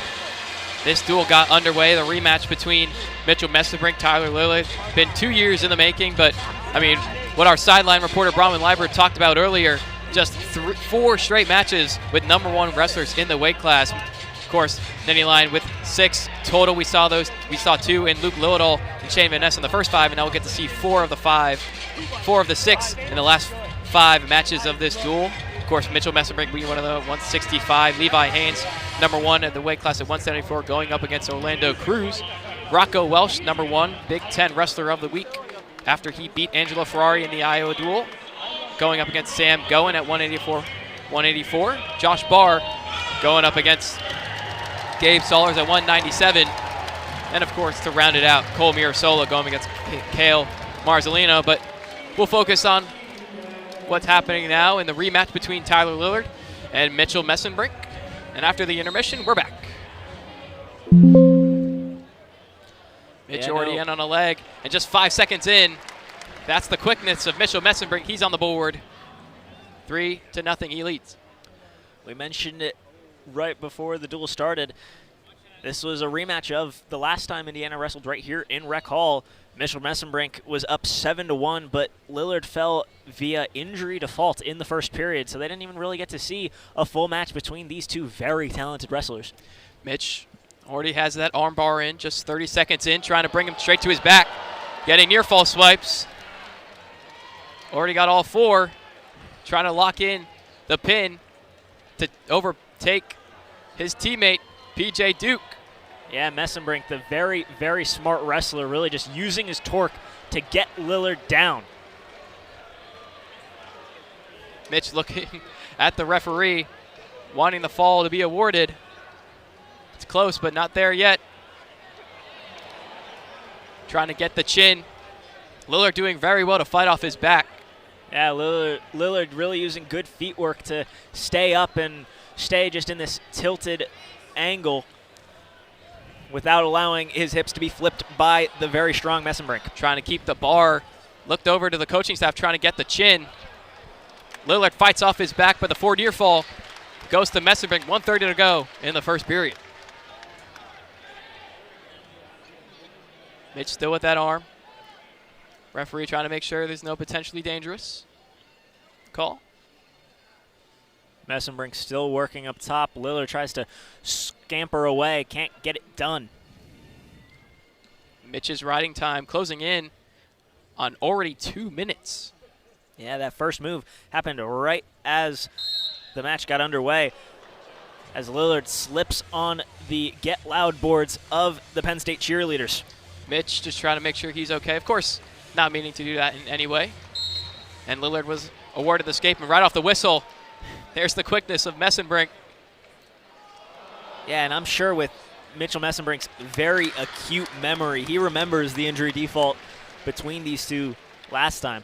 this duel got underway. The rematch between Mitchell Messenbrink, Tyler Lillard. Been 2 years in the making, but I mean, what our sideline reporter Bronwyn Liber talked about earlier, just 4 straight matches with number 1 wrestlers in the weight class. Of course, Nittany Lion with 6 total. We saw 2 in Luke Lillidahl and Shane Van Ness in the first 5, and now we'll get to see 4 of the 6 in the last 5 matches of this duel. Of course, Mitchell Messenbrink being one of the 165. Levi Haines, number 1 at the weight class at 174, going up against Orlando Cruz. Rocco Welsh, number 1, Big Ten Wrestler of the Week, after he beat Angelo Ferrari in the Iowa duel, going up against Sam Goen at 184. Josh Barr going up against Gabe Sollers at 197. And, of course, to round it out, Cole Mirasola going against Cael Marzolino. But we'll focus on what's happening now in the rematch between Tyler Lillard and Mitchell Messenbrink. And after the intermission, we're back. Mitch already in on a leg, and just 5 seconds in, that's the quickness of Mitchell Messenbrink. He's on the board. 3-0, he leads.
We mentioned it right before the duel started. This was a rematch of the last time Indiana wrestled right here in Rec Hall. Mitchell Messenbrink was up 7-1, but Lillard fell via injury default in the first period, so they didn't even really get to see a full match between these 2 very talented wrestlers.
Mitch already has that arm bar in, just 30 seconds in, trying to bring him straight to his back. Getting near fall swipes. Already got all 4. Trying to lock in the pin to overtake his teammate, PJ Duke.
Yeah, Messenbrink, the very, very smart wrestler, really just using his torque to get Lillard down.
Mitch looking at the referee, wanting the fall to be awarded. It's close, but not there yet. Trying to get the chin. Lillard doing very well to fight off his back.
Yeah, Lillard really using good feet work to stay up and stay just in this tilted angle without allowing his hips to be flipped by the very strong Messenbrink.
Trying to keep the bar. Looked over to the coaching staff, trying to get the chin. Lillard fights off his back, but the forward ear fall goes to Messenbrink. 1:30 to go in the first period. Mitch still with that arm. Referee trying to make sure there's no potentially dangerous call.
Messenbrink still working up top. Lillard tries to scamper away, can't get it done.
Mitch's riding time closing in on already 2 minutes.
Yeah, that first move happened right as the match got underway as Lillard slips on the Get Loud boards of the Penn State cheerleaders.
Mitch just trying to make sure he's okay. Of course, not meaning to do that in any way. And Lillard was awarded the escapement right off the whistle. There's the quickness of Messenbrink.
Yeah, and I'm sure with Mitchell Messenbrink's very acute memory, he remembers the injury default between these two last time.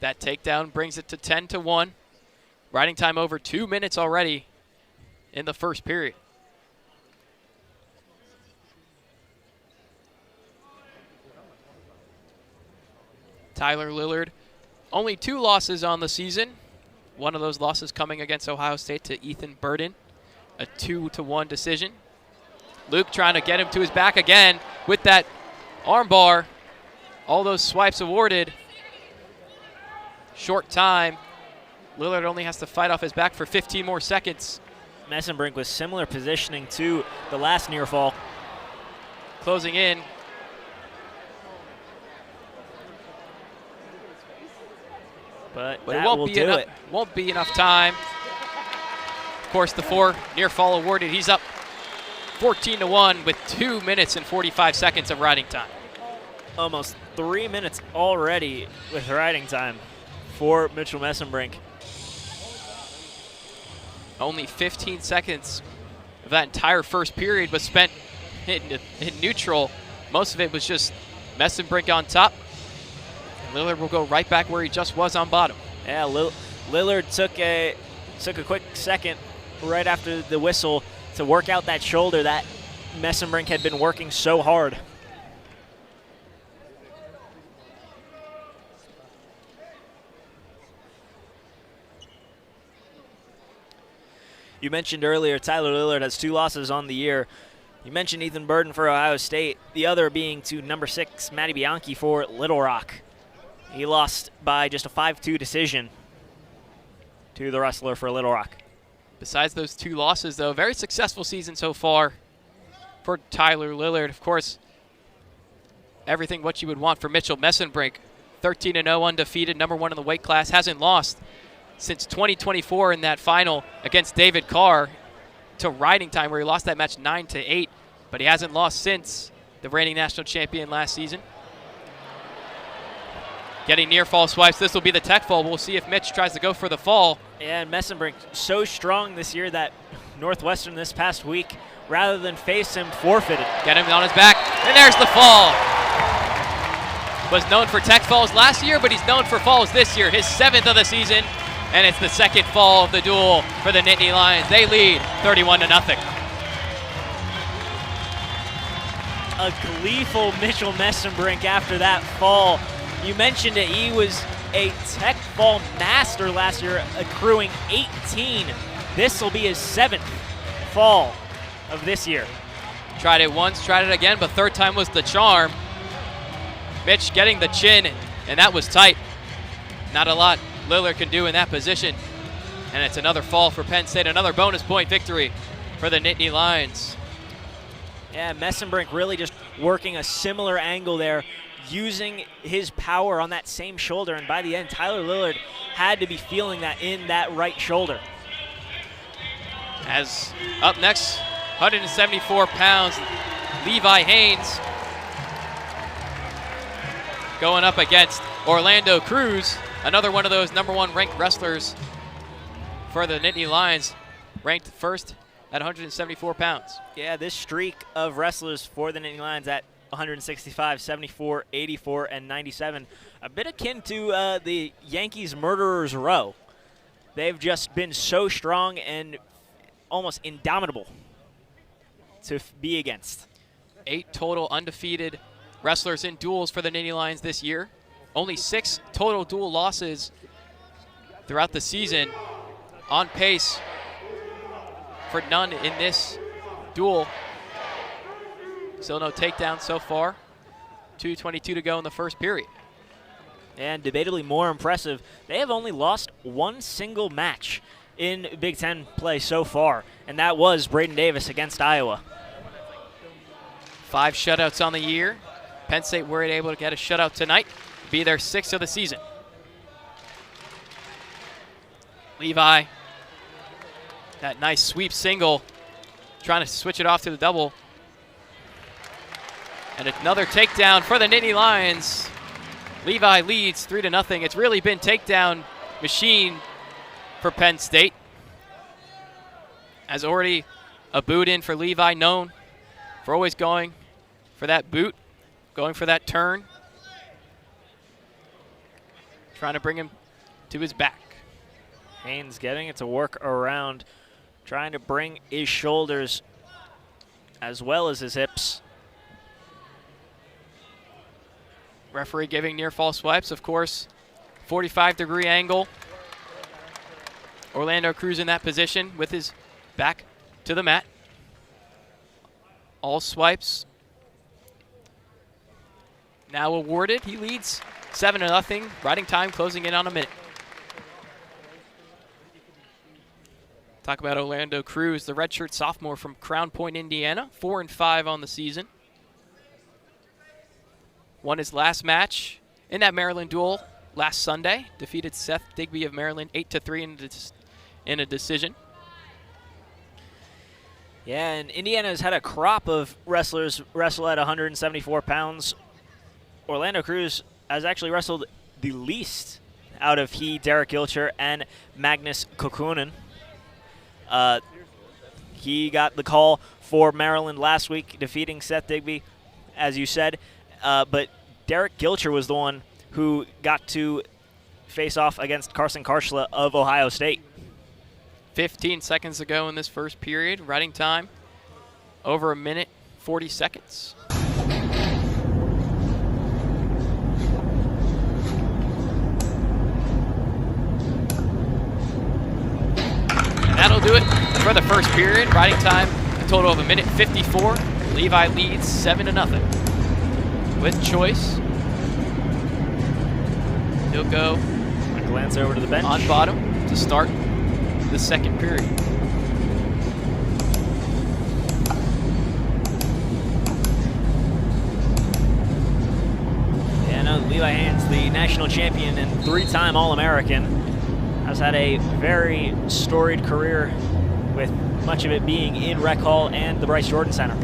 That takedown brings it to 10-1. Riding time over 2 minutes already in the first period. Tyler Lillard, only 2 losses on the season. One of those losses coming against Ohio State to Ethan Burden, a 2-1 decision. Luke trying to get him to his back again with that armbar. All those swipes awarded. Short time. Lillard only has to fight off his back for 15 more seconds.
Messenbrink with similar positioning to the last near fall.
Closing in.
But
it
that will do it.
Won't be enough time. Of course, the 4 near fall awarded. He's up 14-1 with 2 minutes and 45 seconds of riding time.
Almost 3 minutes already with riding time for Mitchell Messenbrink.
Only 15 seconds of that entire first period was spent in neutral. Most of it was just Messenbrink on top. And Lillard will go right back where he just was on bottom.
Yeah, Lillard took a quick second right after the whistle to work out that shoulder that Messenbrink had been working so hard. You mentioned earlier Tyler Lillard has 2 losses on the year. You mentioned Ethan Burden for Ohio State, the other being to number 6, Matty Bianchi for Little Rock. He lost by just a 5-2 decision to the wrestler for Little Rock.
Besides those 2 losses, though, very successful season so far for Tyler Lillard. Of course, everything what you would want for Mitchell Messenbrink. 13-0 undefeated, number 1 in the weight class, hasn't lost since 2024 in that final against David Carr to riding time where he lost that match 9-8, but he hasn't lost since the reigning national champion last season. Getting near fall swipes. This will be the tech fall. We'll see if Mitch tries to go for the fall.
Yeah, and Messenbrink so strong this year that Northwestern this past week, rather than face him, forfeited.
Get him on his back, and there's the fall. Was known for tech falls last year, but he's known for falls this year, his 7th of the season. And it's the second fall of the duel for the Nittany Lions. They lead 31-0.
A gleeful Mitchell Messenbrink after that fall. You mentioned it, he was a tech fall master last year, accruing 18. This will be his 7th fall of this year.
Tried it once, tried it again, but third time was the charm. Mitch getting the chin, and that was tight. Not a lot Lillard can do in that position. And it's another fall for Penn State, another bonus point victory for the Nittany Lions.
Yeah, Messenbrink really just working a similar angle there, using his power on that same shoulder, and by the end, Tyler Lillard had to be feeling that in that right shoulder.
As up next, 174 pounds, Levi Haines going up against Orlando Cruz, another one of those number 1 ranked wrestlers for the Nittany Lions, ranked first at 174 pounds.
Yeah, this streak of wrestlers for the Nittany Lions at 165, 74, 84, and 97, a bit akin to the Yankees Murderers Row. They've just been so strong and almost indomitable to be against.
8 total undefeated wrestlers in duels for the Nittany Lions this year. Only 6 total dual losses throughout the season. On pace for none in this duel. Still no takedown so far. 2:22 to go in the first period.
And debatably more impressive, they have only lost 1 single match in Big Ten play so far, and that was Braden Davis against Iowa.
5 shutouts on the year. Penn State were able to get a shutout tonight, be their 6th of the season. Levi, that nice sweep single, trying to switch it off to the double. And another takedown for the Nittany Lions. Levi leads 3-0. It's really been takedown machine for Penn State. As already a boot in for Levi, known for always going for that boot, going for that turn. Trying to bring him to his back.
Haines getting it to work around, trying to bring his shoulders as well as his hips.
Referee giving near fall swipes, of course. 45-degree angle. Orlando Cruz in that position with his back to the mat. All swipes now awarded. He leads 7-0. Riding time closing in on a minute. Talk about Orlando Cruz, the redshirt sophomore from Crown Point, Indiana. 4-5 on the season. Won his last match in that Maryland duel last Sunday. Defeated Seth Digby of Maryland 8-3 in a decision.
Yeah, and Indiana has had a crop of wrestlers wrestle at 174 pounds. Orlando Cruz has actually wrestled the least out of Derek Gilcher, and Magnus Kokunen. He got the call for Maryland last week, defeating Seth Digby, as you said. But Derek Gilcher was the one who got to face off against Carson Karshla of Ohio State.
15 seconds to go in this first period. Riding time over a minute, 40 seconds. And that'll do it for the first period. Riding time, a total of a minute 54. Levi leads 7-0. With choice, he'll go
a glance over to the bench
on bottom to start the second period.
Yeah, no, Levi Haines, the national champion and 3-time All-American, has had a very storied career, with much of it being in Rec Hall and the Bryce Jordan Center.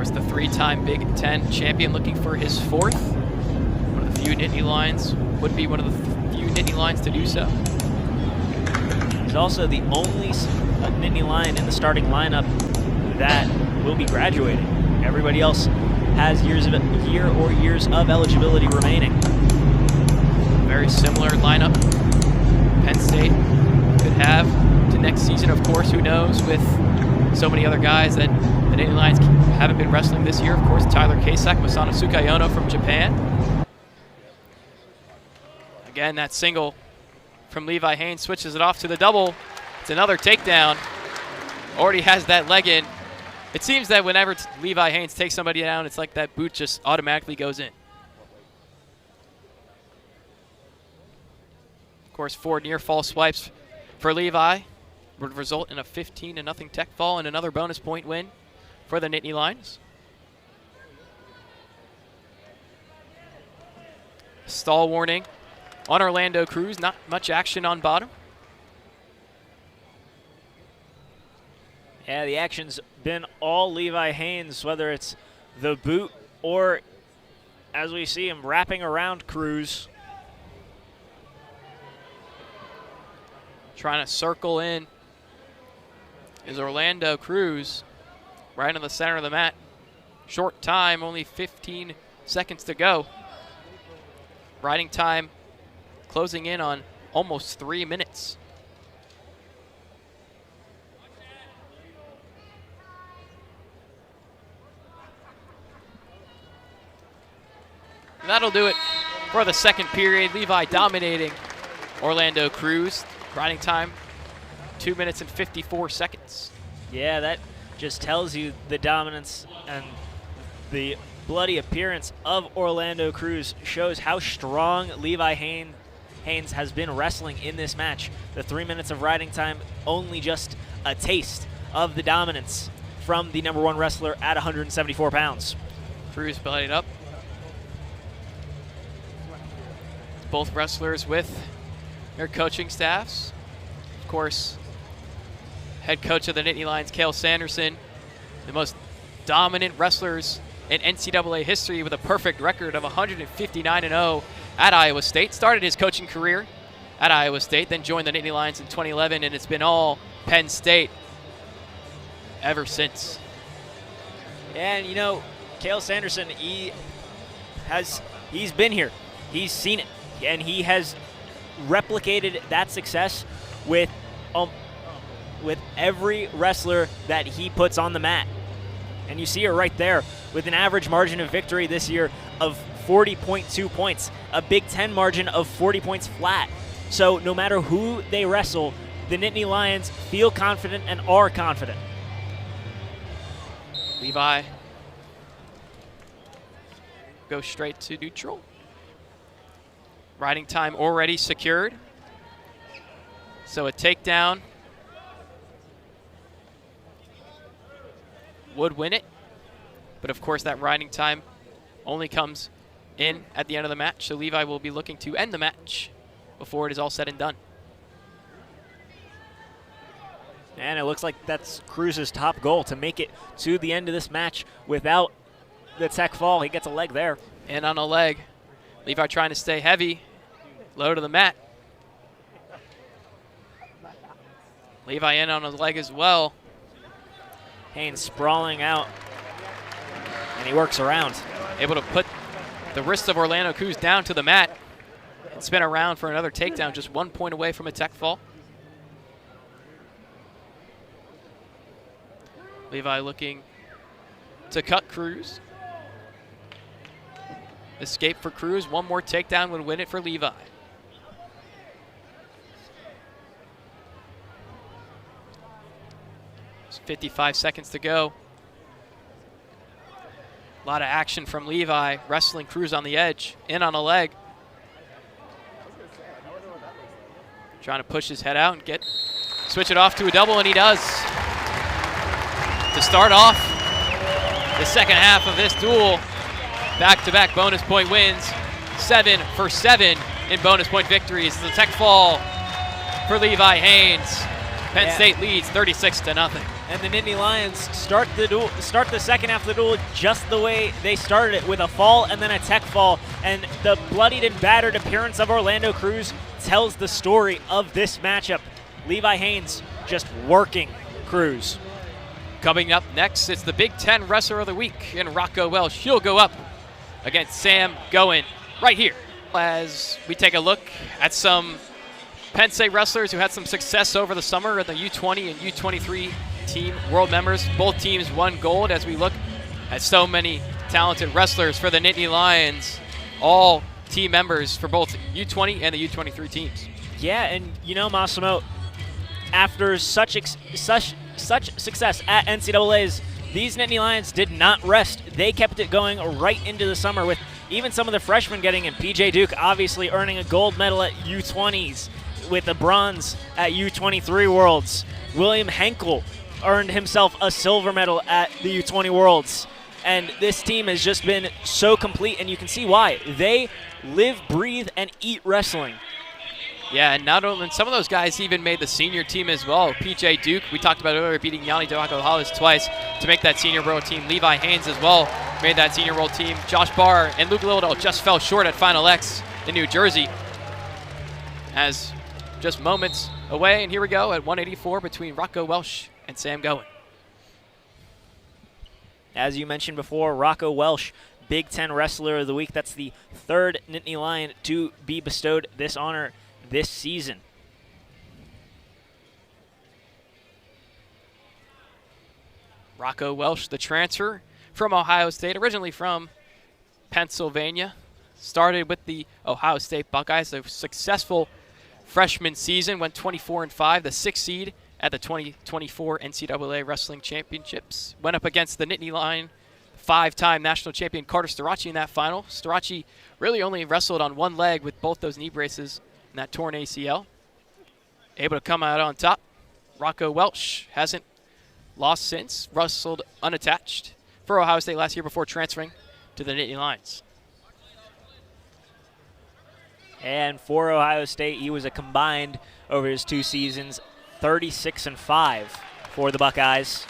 The 3-time Big Ten champion looking for his fourth. One of the few Nittany Lions, would be one of the few Nittany Lions to do so.
He's also the only Nittany Lion in the starting lineup that will be graduating. Everybody else has years of eligibility remaining.
Very similar lineup Penn State could have to next season, of course. Who knows, with so many other guys that the Nittany Lions haven't been wrestling this year. Of course, Tyler Kasek, Masano Tsukayono from Japan. Again, that single from Levi Haines switches it off to the double. It's another takedown. Already has that leg in. It seems that whenever Levi Haines takes somebody down, it's like that boot just automatically goes in. Of course, 4 near fall swipes for Levi would result in a 15-0 tech fall and another bonus point win for the Nittany Lions. Stall warning on Orlando Cruz. Not much action on bottom.
Yeah, the action's been all Levi Haines, whether it's the boot or, as we see him, wrapping around Cruz.
Trying to circle in is Orlando Cruz, right in the center of the mat. Short time, only 15 seconds to go. Riding time closing in on almost 3 minutes. And that'll do it for the second period. Levi dominating Orlando Cruz. Riding time, 2 minutes and 54 seconds.
Yeah, that just tells you the dominance and the bloody appearance of Orlando Cruz. Shows how strong Levi Haines has been wrestling in this match. The 3 minutes of riding time, only just a taste of the dominance from the #1 wrestler at 174 pounds.
Cruz bellied up. both wrestlers with their coaching staffs. Of course, head coach of the Nittany Lions, Cael Sanderson, the most dominant wrestlers in NCAA history with a perfect record of 159-0 at Iowa State. Started his coaching career at Iowa State, then joined the Nittany Lions in 2011, and it's been all Penn State ever since.
And you know, Cael Sanderson, he's been here. He's seen it, and he has replicated that success with every wrestler that he puts on the mat. And you see her right there with an average margin of victory this year of 40.2 points, a Big Ten margin of 40 points flat. So no matter who they wrestle, the Nittany Lions feel confident and are confident.
Levi goes straight to neutral. Riding time already secured. So a takedown would win it. But of course that riding time only comes in at the end of the match. So Levi will be looking to end the match before it is all said and done.
And it looks like that's Cruz's top goal, to make it to the end of this match without the tech fall. He gets a leg there.
And on a leg. Levi trying to stay heavy. Low to the mat. Levi in on his leg as well.
Haines sprawling out. And he works around.
Able to put the wrist of Orlando Cruz down to the mat and spin around for another takedown, just 1 point away from a tech fall. Levi looking to cut Cruz. Escape for Cruz. One more takedown would win it for Levi. There's 55 seconds to go. A lot of action from Levi, wrestling Cruz on the edge, in on a leg. Trying to push his head out and switch it off to a double, and he does. To start off the second half of this duel, back-to-back bonus point wins, 7 for 7 in bonus point victories. The tech fall for Levi Haines. Penn State leads 36-0.
And the Nittany Lions start the second half of the duel just the way they started it, with a fall and then a tech fall. And the bloodied and battered appearance of Orlando Cruz tells the story of this matchup. Levi Haines just working Cruz.
Coming up next, it's the Big Ten Wrestler of the Week in Rocco Welsh. He'll go up against Sam Goen right here. As we take a look at some Penn State wrestlers who had some success over the summer at the U20 and U23 team world members. Both teams won gold, as we look at so many talented wrestlers for the Nittany Lions. All team members for both U20 and the U23 teams.
Yeah, and you know, Massimo, after such success at NCAAs, these Nittany Lions did not rest. They kept it going right into the summer, with even some of the freshmen getting in. PJ Duke obviously earning a gold medal at U20s, with a bronze at U23 Worlds. William Henkel earned himself a silver medal at the U20 Worlds. And this team has just been so complete, and you can see why. They live, breathe, and eat wrestling.
Yeah, and not only some of those guys even made the senior team as well. PJ Duke, we talked about earlier, beating Yanni Hollis twice to make that senior world team. Levi Haines as well made that senior world team. Josh Barr and Luke Littledale just fell short at Final X in New Jersey. As just moments away, and here we go at 184 between Rocco Welsh and Sam Goen.
As you mentioned before, Rocco Welsh, Big Ten Wrestler of the Week. That's the third Nittany Lion to be bestowed this honor this season.
Rocco Welsh, the transfer from Ohio State, originally from Pennsylvania. Started with the Ohio State Buckeyes, a successful freshman season, went 24-5, the 6th seed at the 2024 NCAA Wrestling Championships. Went up against the Nittany Lion, 5-time national champion Carter Starocci in that final. Starocci really only wrestled on one leg with both those knee braces and that torn ACL. Able to come out on top. Rocco Welsh hasn't lost since, wrestled unattached for Ohio State last year before transferring to the Nittany Lions.
And for Ohio State, he was a combined, over his 2 seasons, 36-5 for the Buckeyes.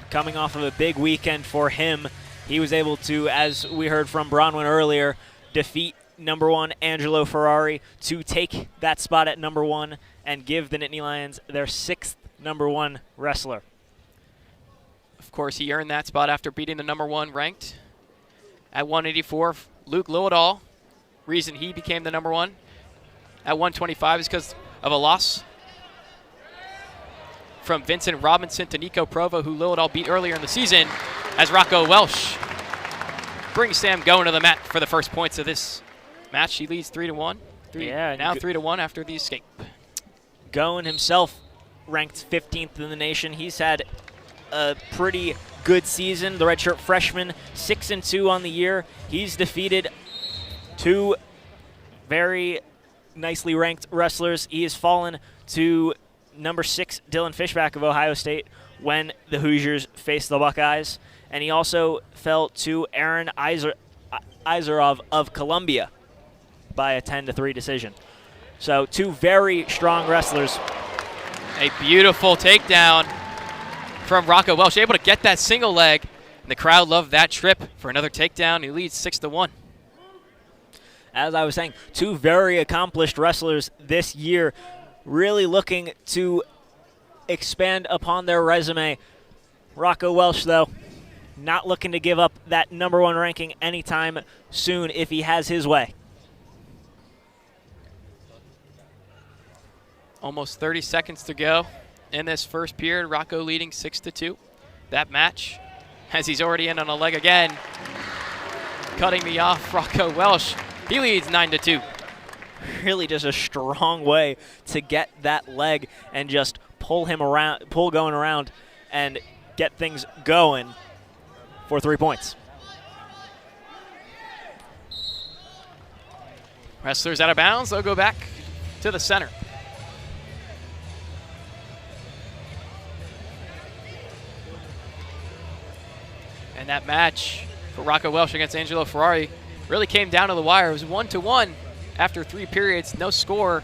Coming off of a big weekend for him, he was able to, as we heard from Bronwyn earlier, defeat #1 Angelo Ferrari to take that spot at #1 and give the Nittany Lions their 6th #1 wrestler.
Of course, he earned that spot after beating the #1 ranked at 184, Luke Lillidahl. Reason he became the #1 at 125 is because of a loss from Vincent Robinson to Nico Provo, who Lillidahl beat earlier in the season, as Rocco Welsh brings Sam going to the mat for the first points of this match. He leads 3-1. Now 3-1 after the escape.
Goen himself ranked 15th in the nation. He's had a pretty good season. The redshirt freshman, 6-2 on the year. He's defeated 2 very nicely ranked wrestlers. He has fallen to #6 Dylan Fishback of Ohio State when the Hoosiers faced the Buckeyes. And he also fell to Aaron Izerov of Columbia by a 10-3 decision. So 2 very strong wrestlers.
A beautiful takedown from Rocco Welsh, able to get that single leg. And the crowd loved that trip for another takedown. He leads 6-1.
As I was saying, 2 very accomplished wrestlers this year, really looking to expand upon their resume. Rocco Welsh, though, not looking to give up that #1 ranking anytime soon if he has his way.
Almost 30 seconds to go in this first period. Rocco leading 6-2. That match, as he's already in on a leg again. Cutting me off, Rocco Welsh. He leads 9-2.
Really just a strong way to get that leg and just pull him around, pull going around, and get things going for 3 points.
Wrestlers out of bounds. They'll go back to the center. And that match for Rocco Welsh against Angelo Ferrari really came down to the wire. It was 1-1 after 3 periods, no score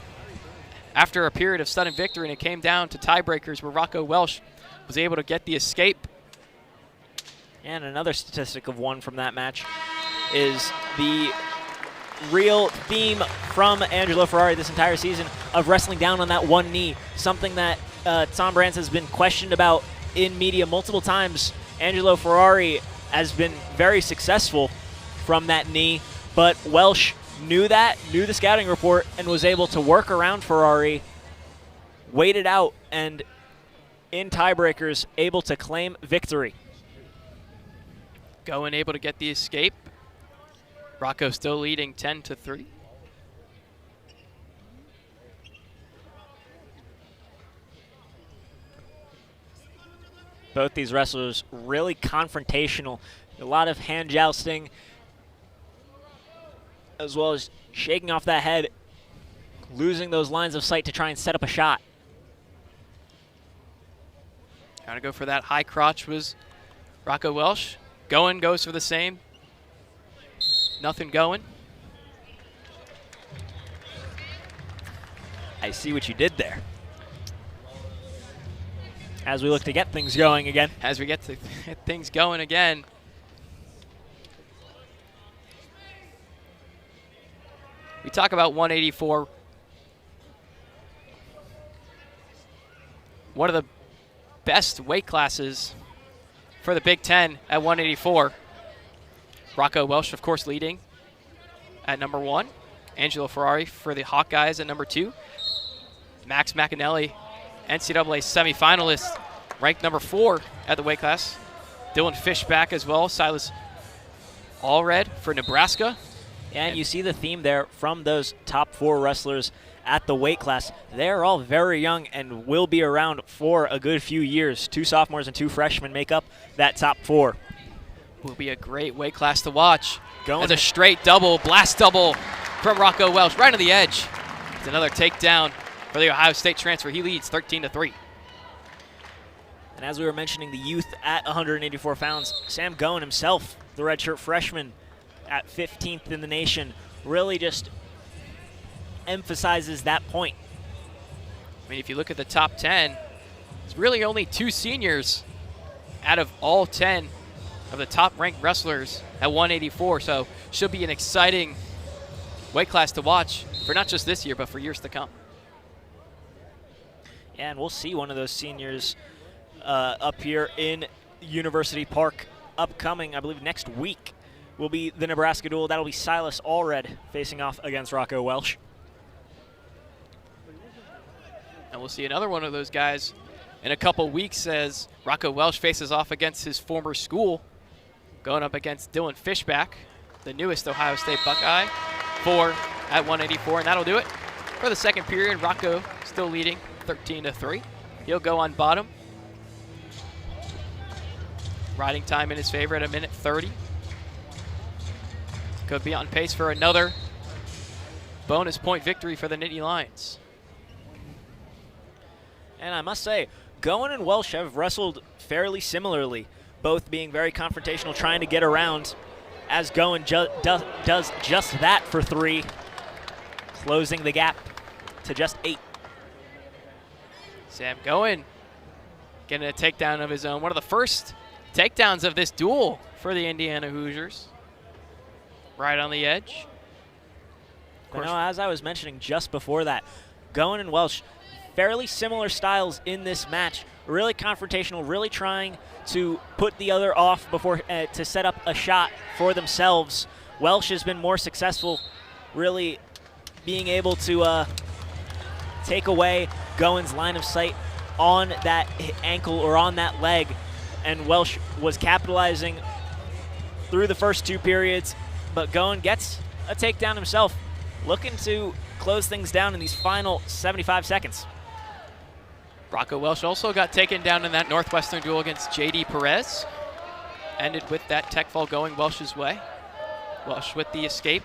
after a period of sudden victory, and it came down to tiebreakers where Rocco Welsh was able to get the escape.
And another statistic of 1 from that match is the real theme from Angelo Ferrari this entire season of wrestling down on that 1 knee, something that Tom Brands has been questioned about in media multiple times. Angelo Ferrari has been very successful from that knee, but Welsh knew that, knew the scouting report, and was able to work around Ferrari, wait it out, and in tiebreakers, able to claim victory.
Goen able to get the escape. Rocco still leading 10-3.
Both these wrestlers really confrontational. A lot of hand jousting, as well as shaking off that head, losing those lines of sight to try and set up a shot.
Trying to go for that high crotch was Rocco Welsh. Goen goes for the same. Nothing going.
I see what you did there. As we look to get things going again.
As we get to get things going again. We talk about 184. One of the best weight classes for the Big Ten at 184. Rocco Welsh, of course, leading at #1. Angelo Ferrari for the Hawkeyes at #2. Max McAnally, NCAA semifinalist, ranked #4 at the weight class. Dylan Fishback as well. Silas Allred for Nebraska.
And you see the theme there from those top 4 wrestlers at the weight class. They're all very young and will be around for a good few years. 2 sophomores and 2 freshmen make up that top 4.
Will be a great weight class to watch.
Going
as a straight double, blast double from Rocco Welsh, right on the edge. It's another takedown for the Ohio State transfer. He leads 13-3.
And as we were mentioning, the youth at 184 pounds, Sam Goen himself, the redshirt freshman at 15th in the nation really just emphasizes that point.
I mean, if you look at the top 10, it's really only 2 seniors out of all 10 of the top-ranked wrestlers at 184. So should be an exciting weight class to watch for not just this year, but for years to come.
Yeah, and we'll see one of those seniors up here in University Park upcoming, I believe next week will be the Nebraska duel. That'll be Silas Allred facing off against Rocco Welsh.
And we'll see another one of those guys in a couple weeks as Rocco Welsh faces off against his former school, going up against Dylan Fishback, the newest Ohio State Buckeye, at 184, and that'll do it for the second period. Rocco still leading 13-3. He'll go on bottom. Riding time in his favor at 1:30. Could be on pace for another bonus point victory for the Nittany Lions.
And I must say, Goen and Welsh have wrestled fairly similarly, both being very confrontational, trying to get around, as Goen does just that for 3, closing the gap to just 8.
Sam Goen getting a takedown of his own. One of the first takedowns of this duel for the Indiana Hoosiers. Right on the edge.
You know, as I was mentioning just before that, Goen and Welsh, fairly similar styles in this match. Really confrontational, really trying to put the other off before to set up a shot for themselves. Welsh has been more successful, really being able to take away Goen's line of sight on that ankle or on that leg, and Welsh was capitalizing through the first 2 periods, but Goen gets a takedown himself, looking to close things down in these final 75 seconds.
Rocco Welsh also got taken down in that Northwestern duel against J.D. Perez. Ended with that tech fall going Welsh's way. Welsh with the escape.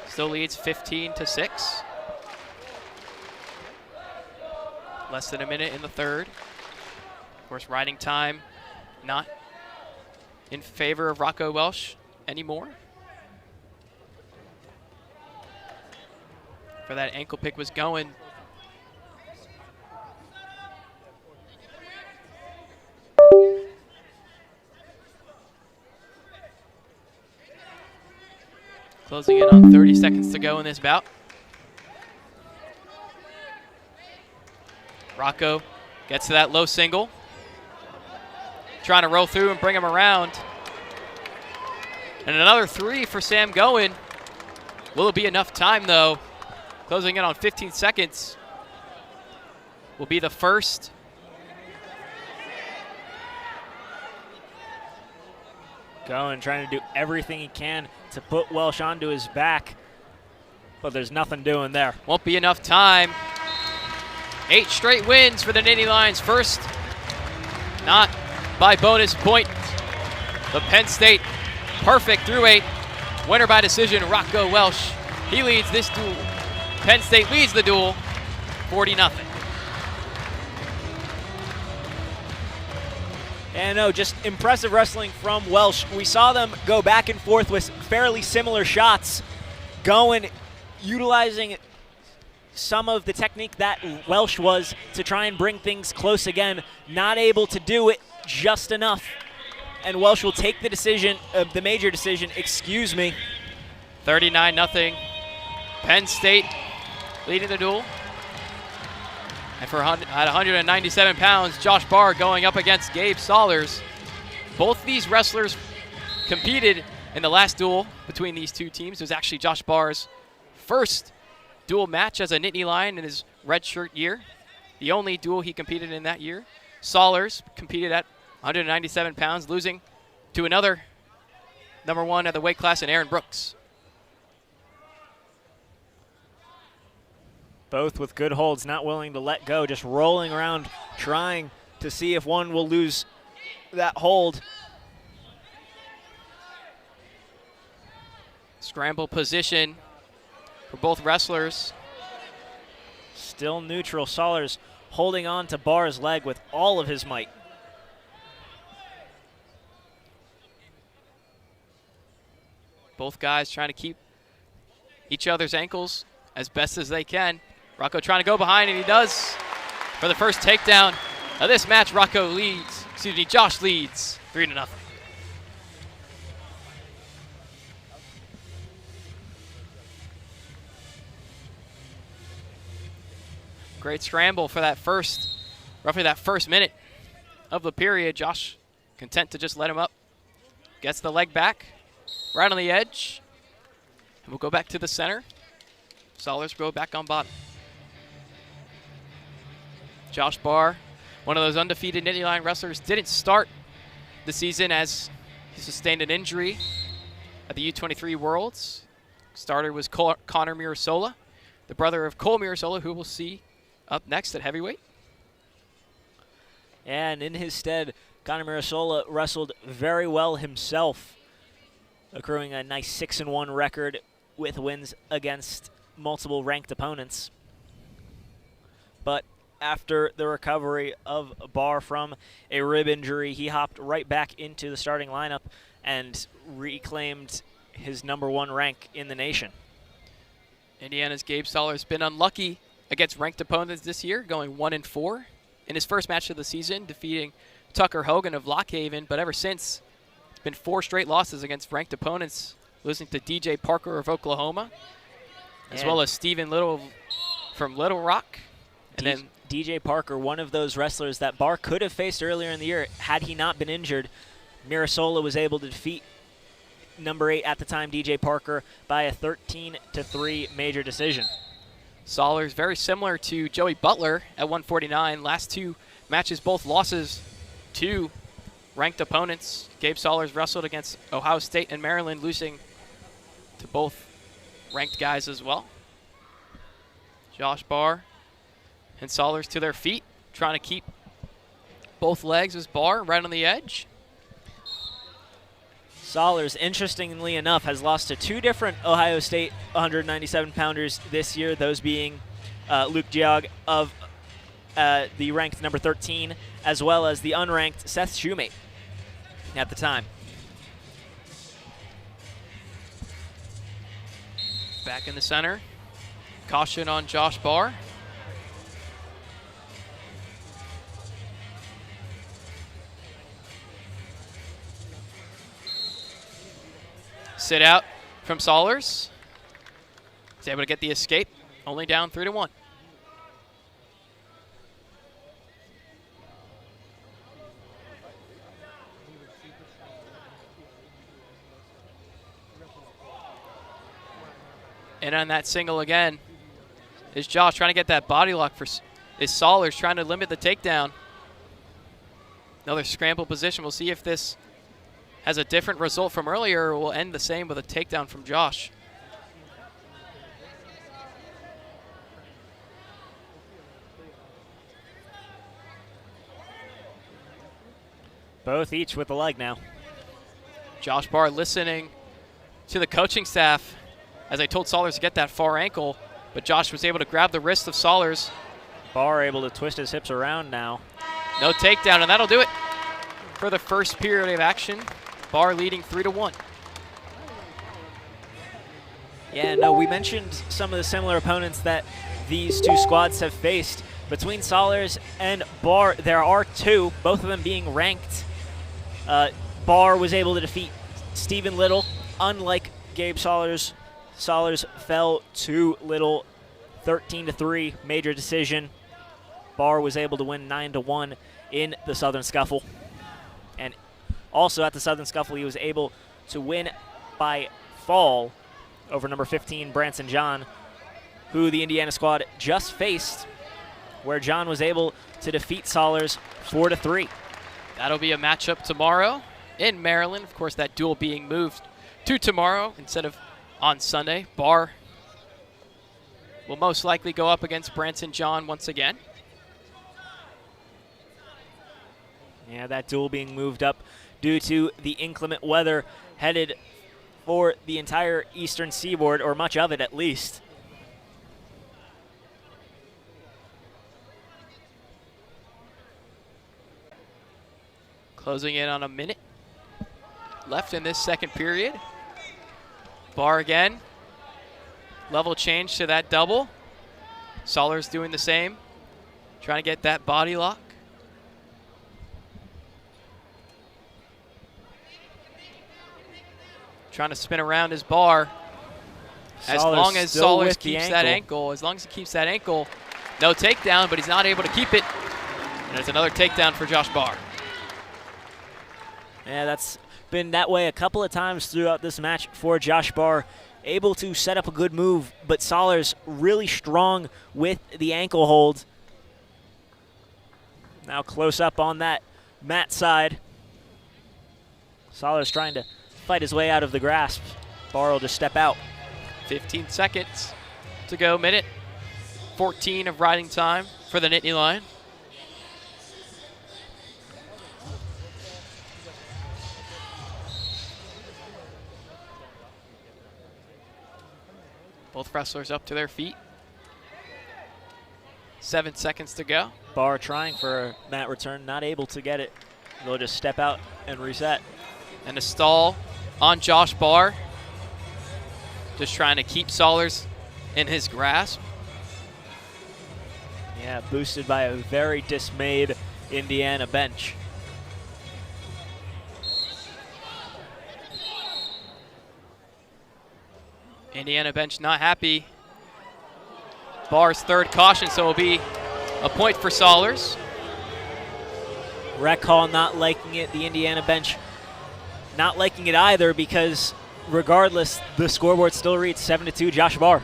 Still leads 15-6. Less than a minute in the third. Of course, riding time not in favor of Rocco Welsh anymore. For that ankle pick was going. Closing in on 30 seconds to go in this bout. Rocco gets to that low single. Trying to roll through and bring him around. And another 3 for Sam Goen. Will it be enough time though? Closing in on 15 seconds. Will be the first.
Goen trying to do everything he can to put Welsh onto his back, but there's nothing doing there.
Won't be enough time. 8 straight wins for the Nittany Lions. First, not by bonus point, but Penn State perfect through 8. Winner by decision, Rocco Welsh. He leads this duel. Penn State leads the duel 40-0.
And no, just impressive wrestling from Welsh. We saw them go back and forth with fairly similar shots. Goen utilizing some of the technique that Welsh was to try and bring things close again. Not able to do it just enough. And Welsh will take the decision, the major decision,
39-0. Penn State leading the duel. And at 197 pounds, Josh Barr going up against Gabe Saulers. Both these wrestlers competed in the last duel between these two teams. It was actually Josh Barr's first duel match as a Nittany Lion in his redshirt year. The only duel he competed in that year. Saulers competed at 197 pounds, losing to another #1 at the weight class in Aaron Brooks.
Both with good holds, not willing to let go, just rolling around, trying to see if one will lose that hold.
Scramble position for both wrestlers.
Still neutral. Saulers holding on to Barr's leg with all of his might.
Both guys trying to keep each other's ankles as best as they can. Rocco trying to go behind, and he does. For the first takedown of this match, Josh leads 3-0. Great scramble for that roughly that first minute of the period. Josh content to just let him up. Gets the leg back, right on the edge. And we'll go back to the center. Sollers go back on bottom. Josh Barr, one of those undefeated Nittany Lion wrestlers, didn't start the season as he sustained an injury at the U23 Worlds. Starter was Connor Mirasola, the brother of Cole Mirasola, who we'll see up next at heavyweight.
And in his stead, Connor Mirasola wrestled very well himself, accruing a nice 6-1 record with wins against multiple ranked opponents. But after the recovery of Barr from a rib injury, he hopped right back into the starting lineup and reclaimed his #1 rank in the nation.
Indiana's Gabe Sollers been unlucky against ranked opponents this year, going 1-4 in his first match of the season, defeating Tucker Hogan of Lock Haven. But ever since, it's been 4 straight losses against ranked opponents, losing to DJ Parker of Oklahoma, as well as Stephen Little from Little Rock. And then
DJ Parker, one of those wrestlers that Barr could have faced earlier in the year had he not been injured. Mirasola was able to defeat #8 at the time, DJ Parker, by a 13-3 major decision.
Sollers very similar to Joey Butler at 149. Last 2 matches, both losses to ranked opponents. Gabe Sollers wrestled against Ohio State and Maryland, losing to both ranked guys as well. Josh Barr and Sollers to their feet, trying to keep both legs as Barr right on the edge.
Sollers, interestingly enough, has lost to 2 different Ohio State 197-pounders this year, those being Luke Giog of the ranked #13, as well as the unranked Seth Shoemate at the time.
Back in the center. Caution on Josh Barr. Sit out from Sollers. He's able to get the escape, only down 3-1. And on that single again is Josh trying to get that body lock is Sollers trying to limit the takedown. Another scramble position. We'll see if this has a different result from earlier, or will end the same with a takedown from Josh.
Both each with the leg now.
Josh Barr listening to the coaching staff as they told Sollers to get that far ankle, but Josh was able to grab the wrist of Sollers.
Barr able to twist his hips around now.
No takedown, and that'll do it for the first period of action. Barr leading 3-1.
Yeah, no, we mentioned some of the similar opponents that these 2 squads have faced. Between Sollers and Barr, there are 2, both of them being ranked. Barr was able to defeat Stephen Little. Unlike Gabe Sollers, Sollers fell to Little 13-3 major decision. Barr was able to win 9-1 in the Southern Scuffle. And also at the Southern Scuffle, he was able to win by fall over #15, Branson John, who the Indiana squad just faced, where John was able to defeat Sollers 4-3.
That'll be a matchup tomorrow in Maryland. Of course, that duel being moved to tomorrow instead of on Sunday. Barr will most likely go up against Branson John once again.
Yeah, that duel being moved up due to the inclement weather headed for the entire eastern seaboard, or much of it at least. Closing in on a minute left in this second period.
Barr again. Level change to that double. Sollers doing the same. Trying to get that body lock. Trying to spin around his Barr. As long as Sollers keeps that ankle, as long as he keeps that ankle, no takedown, but he's not able to keep it. And it's another takedown for Josh Barr.
Yeah, that's been that way a couple of times throughout this match for Josh Barr. Able to set up a good move, but Sollers really strong with the ankle hold. Now close up on that mat side. Sollers trying to fight his way out of the grasp. Barr will just step out.
15 seconds to go, minute 14 of riding time for the Nittany Lion. Both wrestlers up to their feet. 7 seconds to go.
Barr trying for a mat return, not able to get it. They'll just step out and reset.
And a stall on Josh Barr. Just trying to keep Sollers in his grasp.
Yeah, boosted by a very dismayed Indiana bench.
Indiana bench not happy. Barr's third caution, so it'll be a point for Sollers.
Rec Hall not liking it. The Indiana bench not liking it either, because regardless, the scoreboard still reads 7-2 Josh Barr.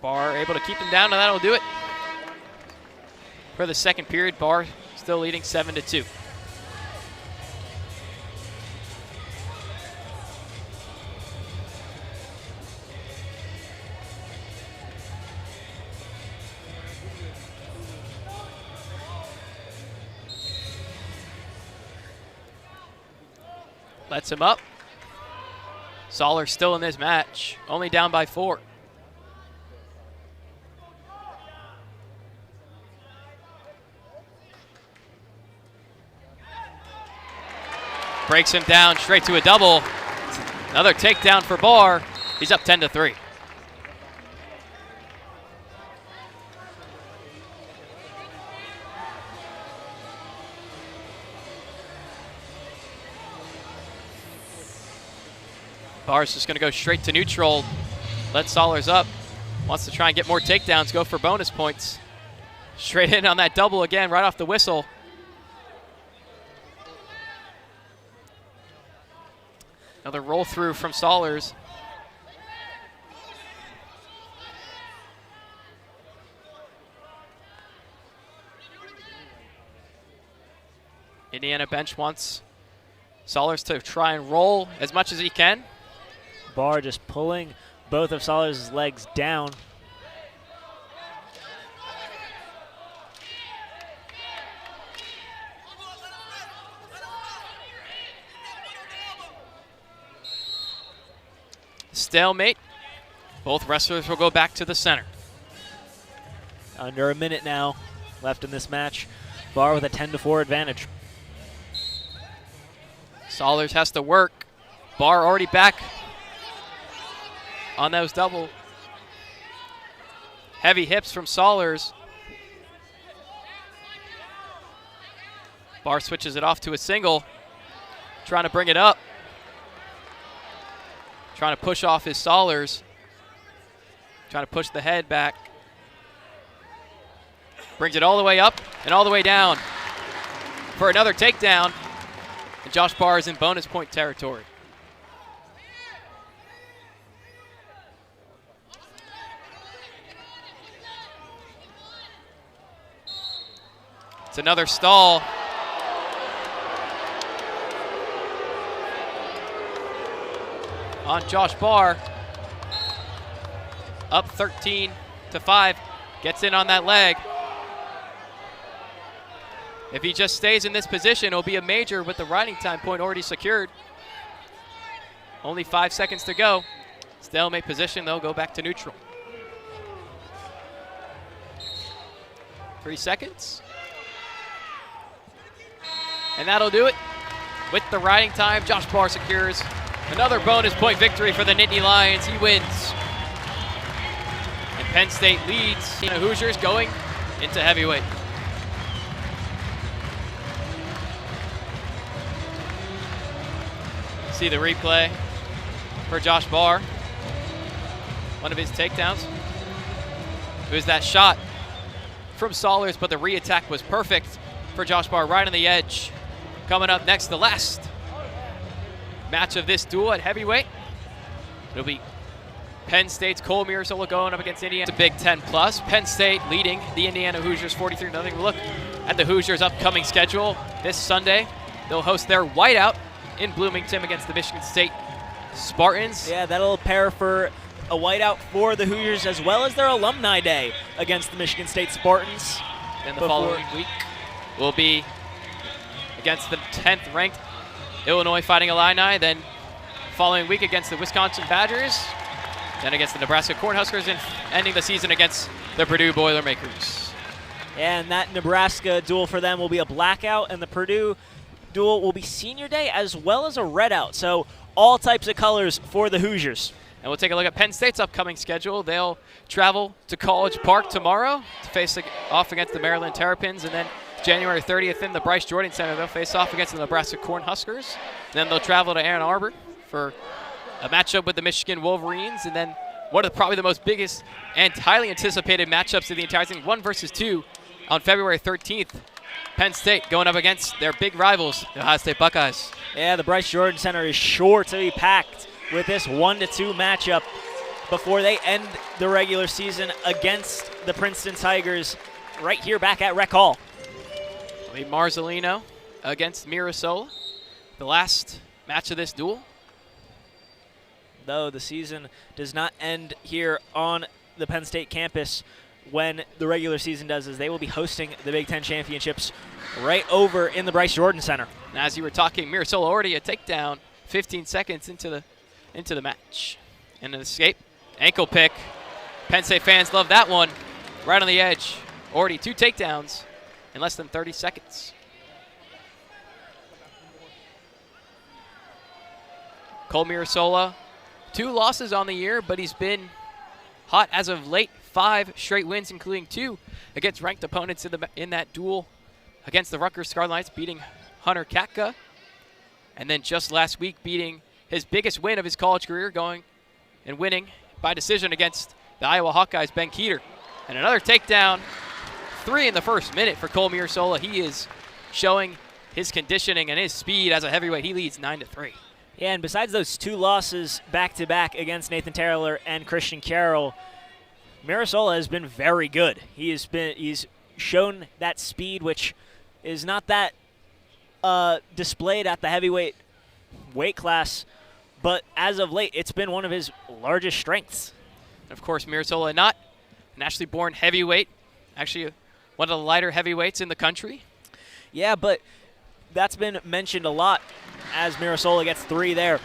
Barr able to keep him down, and that'll do it. For the second period, Barr still leading 7-2. Lets him up. Sollers still in this match, only down by 4. Breaks him down straight to a double. Another takedown for Barr. He's up 10-3. Barr's just going to go straight to neutral. Let Sollers up. Wants to try and get more takedowns, go for bonus points. Straight in on that double again, right off the whistle. Another roll through from Sollers. Indiana bench wants Sollers to try and roll as much as he can.
Barr just pulling both of Sollers' legs down.
Stalemate. Both wrestlers will go back to the center.
Under a minute now left in this match. Barr with a 10-4 advantage.
Sollers has to work. Barr already back on those double. Heavy hips from Sollers. Barr switches it off to a single. Trying to bring it up. Trying to push off his Sollers. Trying to push the head back. Brings it all the way up and all the way down for another takedown. And Josh Barr is in bonus point territory. It's another stall. On Josh Barr. Up 13-5. Gets in on that leg. If he just stays in this position, it'll be a major with the riding time point already secured. Only 5 seconds to go. Stalemate position, they'll go back to neutral. 3 seconds. And that'll do it. with the riding time. Josh Barr secures another bonus point victory for the Nittany Lions. He wins. And Penn State leads the Hoosiers going into heavyweight. See the replay for Josh Barr. One of his takedowns. It was that shot from Saulers, but the re-attack was perfect for Josh Barr right on the edge. Coming up next, the last match of this duel at heavyweight. It'll be Penn State's Cael Sanderson going up against Indiana. It's a Big Ten plus. Penn State leading the Indiana Hoosiers 43-0. We'll look at the Hoosiers' upcoming schedule. This Sunday, they'll host their whiteout in Bloomington against the Michigan State Spartans.
Yeah, that'll pair for a whiteout for the Hoosiers as well as their alumni day against the Michigan State Spartans.
And the following week will be against the 10th ranked Illinois Fighting Illini, then following week against the Wisconsin Badgers, then against the Nebraska Cornhuskers, and ending the season against the Purdue Boilermakers.
And that Nebraska duel for them will be a blackout, and the Purdue duel will be senior day as well as a redout. So all types of colors for the Hoosiers.
And we'll take a look at Penn State's upcoming schedule. They'll travel to College Park tomorrow to face off against the Maryland Terrapins, and then January 30th in the Bryce Jordan Center, they'll face off against the Nebraska Cornhuskers. Then they'll travel to Ann Arbor for a matchup with the Michigan Wolverines, and then one of probably the most biggest and highly anticipated matchups of the entire season, 1 versus 2 on February 13th. Penn State going up against their big rivals, the Ohio State Buckeyes.
Yeah, the Bryce Jordan Center is sure to be packed with this 1-2 matchup before they end the regular season against the Princeton Tigers right here back at Rec Hall.
It'll be Marzolino against Mirasola, the last match of this duel.
Though the season does not end here on the Penn State campus when the regular season does, as they will be hosting the Big Ten Championships right over in the Bryce Jordan Center.
And as you were talking, Mirasola already a takedown 15 seconds into the match. And an escape, ankle pick. Penn State fans love that one. Right on the edge. Already 2 takedowns in less than 30 seconds. Cael Sanderson, 2 losses on the year, but he's been hot as of late. 5 straight wins, including 2 against ranked opponents in that duel against the Rutgers Scarlet Knights, beating Hunter Katka. And then just last week, beating his biggest win of his college career, going and winning by decision against the Iowa Hawkeyes' Ben Keeter. And another takedown, 3 in the first minute for Cael Sanderson. He is showing his conditioning and his speed as a heavyweight. He leads 9-3.
Yeah, and besides those 2 losses back-to-back against Nathan Taylor and Christian Carroll, Mirasola has been very good. He's shown that speed, which is not that displayed at the heavyweight weight class, but as of late, it's been one of his largest strengths.
Of course, Mirasola, not a nationally born heavyweight, actually one of the lighter heavyweights in the country.
Yeah, but that's been mentioned a lot as Mirasola gets 3 there.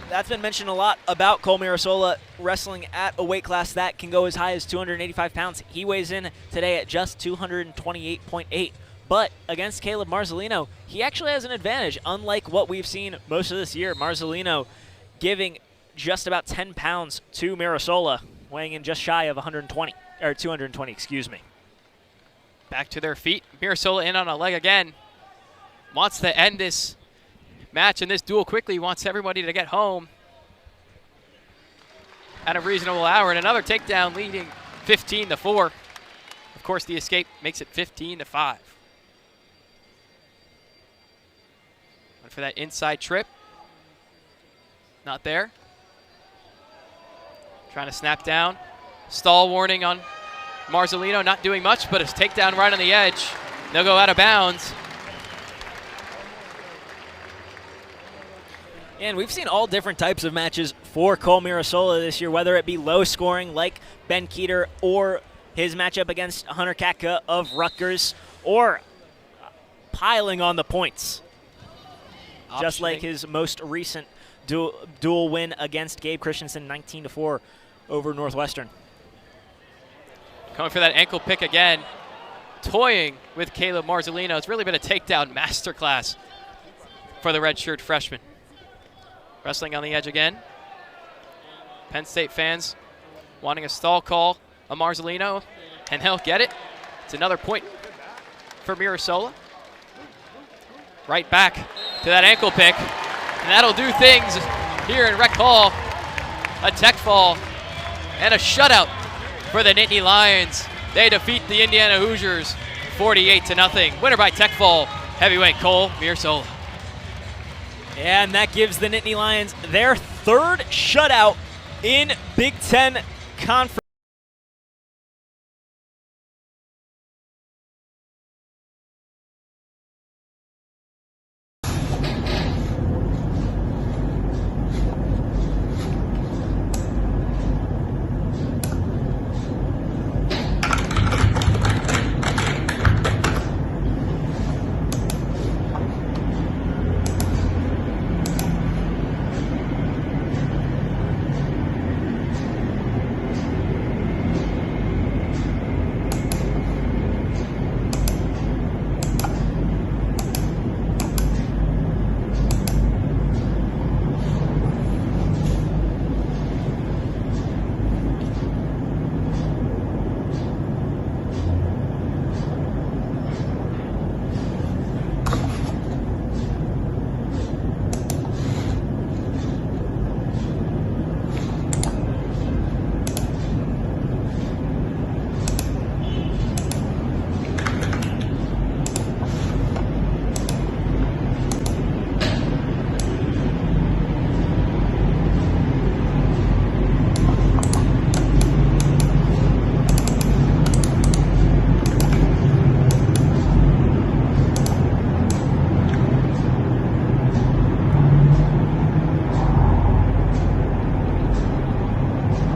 That's been mentioned a lot about Cael Sanderson wrestling at a weight class that can go as high as 285 pounds. He weighs in today at just 228.8. But against Caleb Marzolino, he actually has an advantage, unlike what we've seen most of this year. Marzolino giving just about 10 pounds to Mirasola, weighing in just shy of 220, excuse me.
Back to their feet. Mirasola in on a leg again. Wants to end this match and this duel quickly. Wants everybody to get home at a reasonable hour. And another takedown, leading 15-4. Of course, the escape makes it 15-5. Went for that inside trip. Not there. Trying to snap down. Stall warning on Marzolino, not doing much, but his takedown right on the edge. They'll go out of bounds.
And we've seen all different types of matches for Cael Sanderson this year, whether it be low scoring like Ben Keeter or his matchup against Hunter Katka of Rutgers, or piling on the points. Just like his most recent dual win against Gabe Christensen, 19-4 over Northwestern.
Coming for that ankle pick again. Toying with Caleb Marzolino. It's really been a takedown masterclass for the redshirt freshman. Wrestling on the edge again. Penn State fans wanting a stall call, a Marzolino, and he'll get it. It's another point for Mirasola. Right back to that ankle pick, and that'll do things here in Rec Hall. A tech fall and a shutout for the Nittany Lions. They defeat the Indiana Hoosiers 48-0. Winner by tech fall, heavyweight Cael Sanderson.
And that gives the Nittany Lions their third shutout in Big Ten Conference.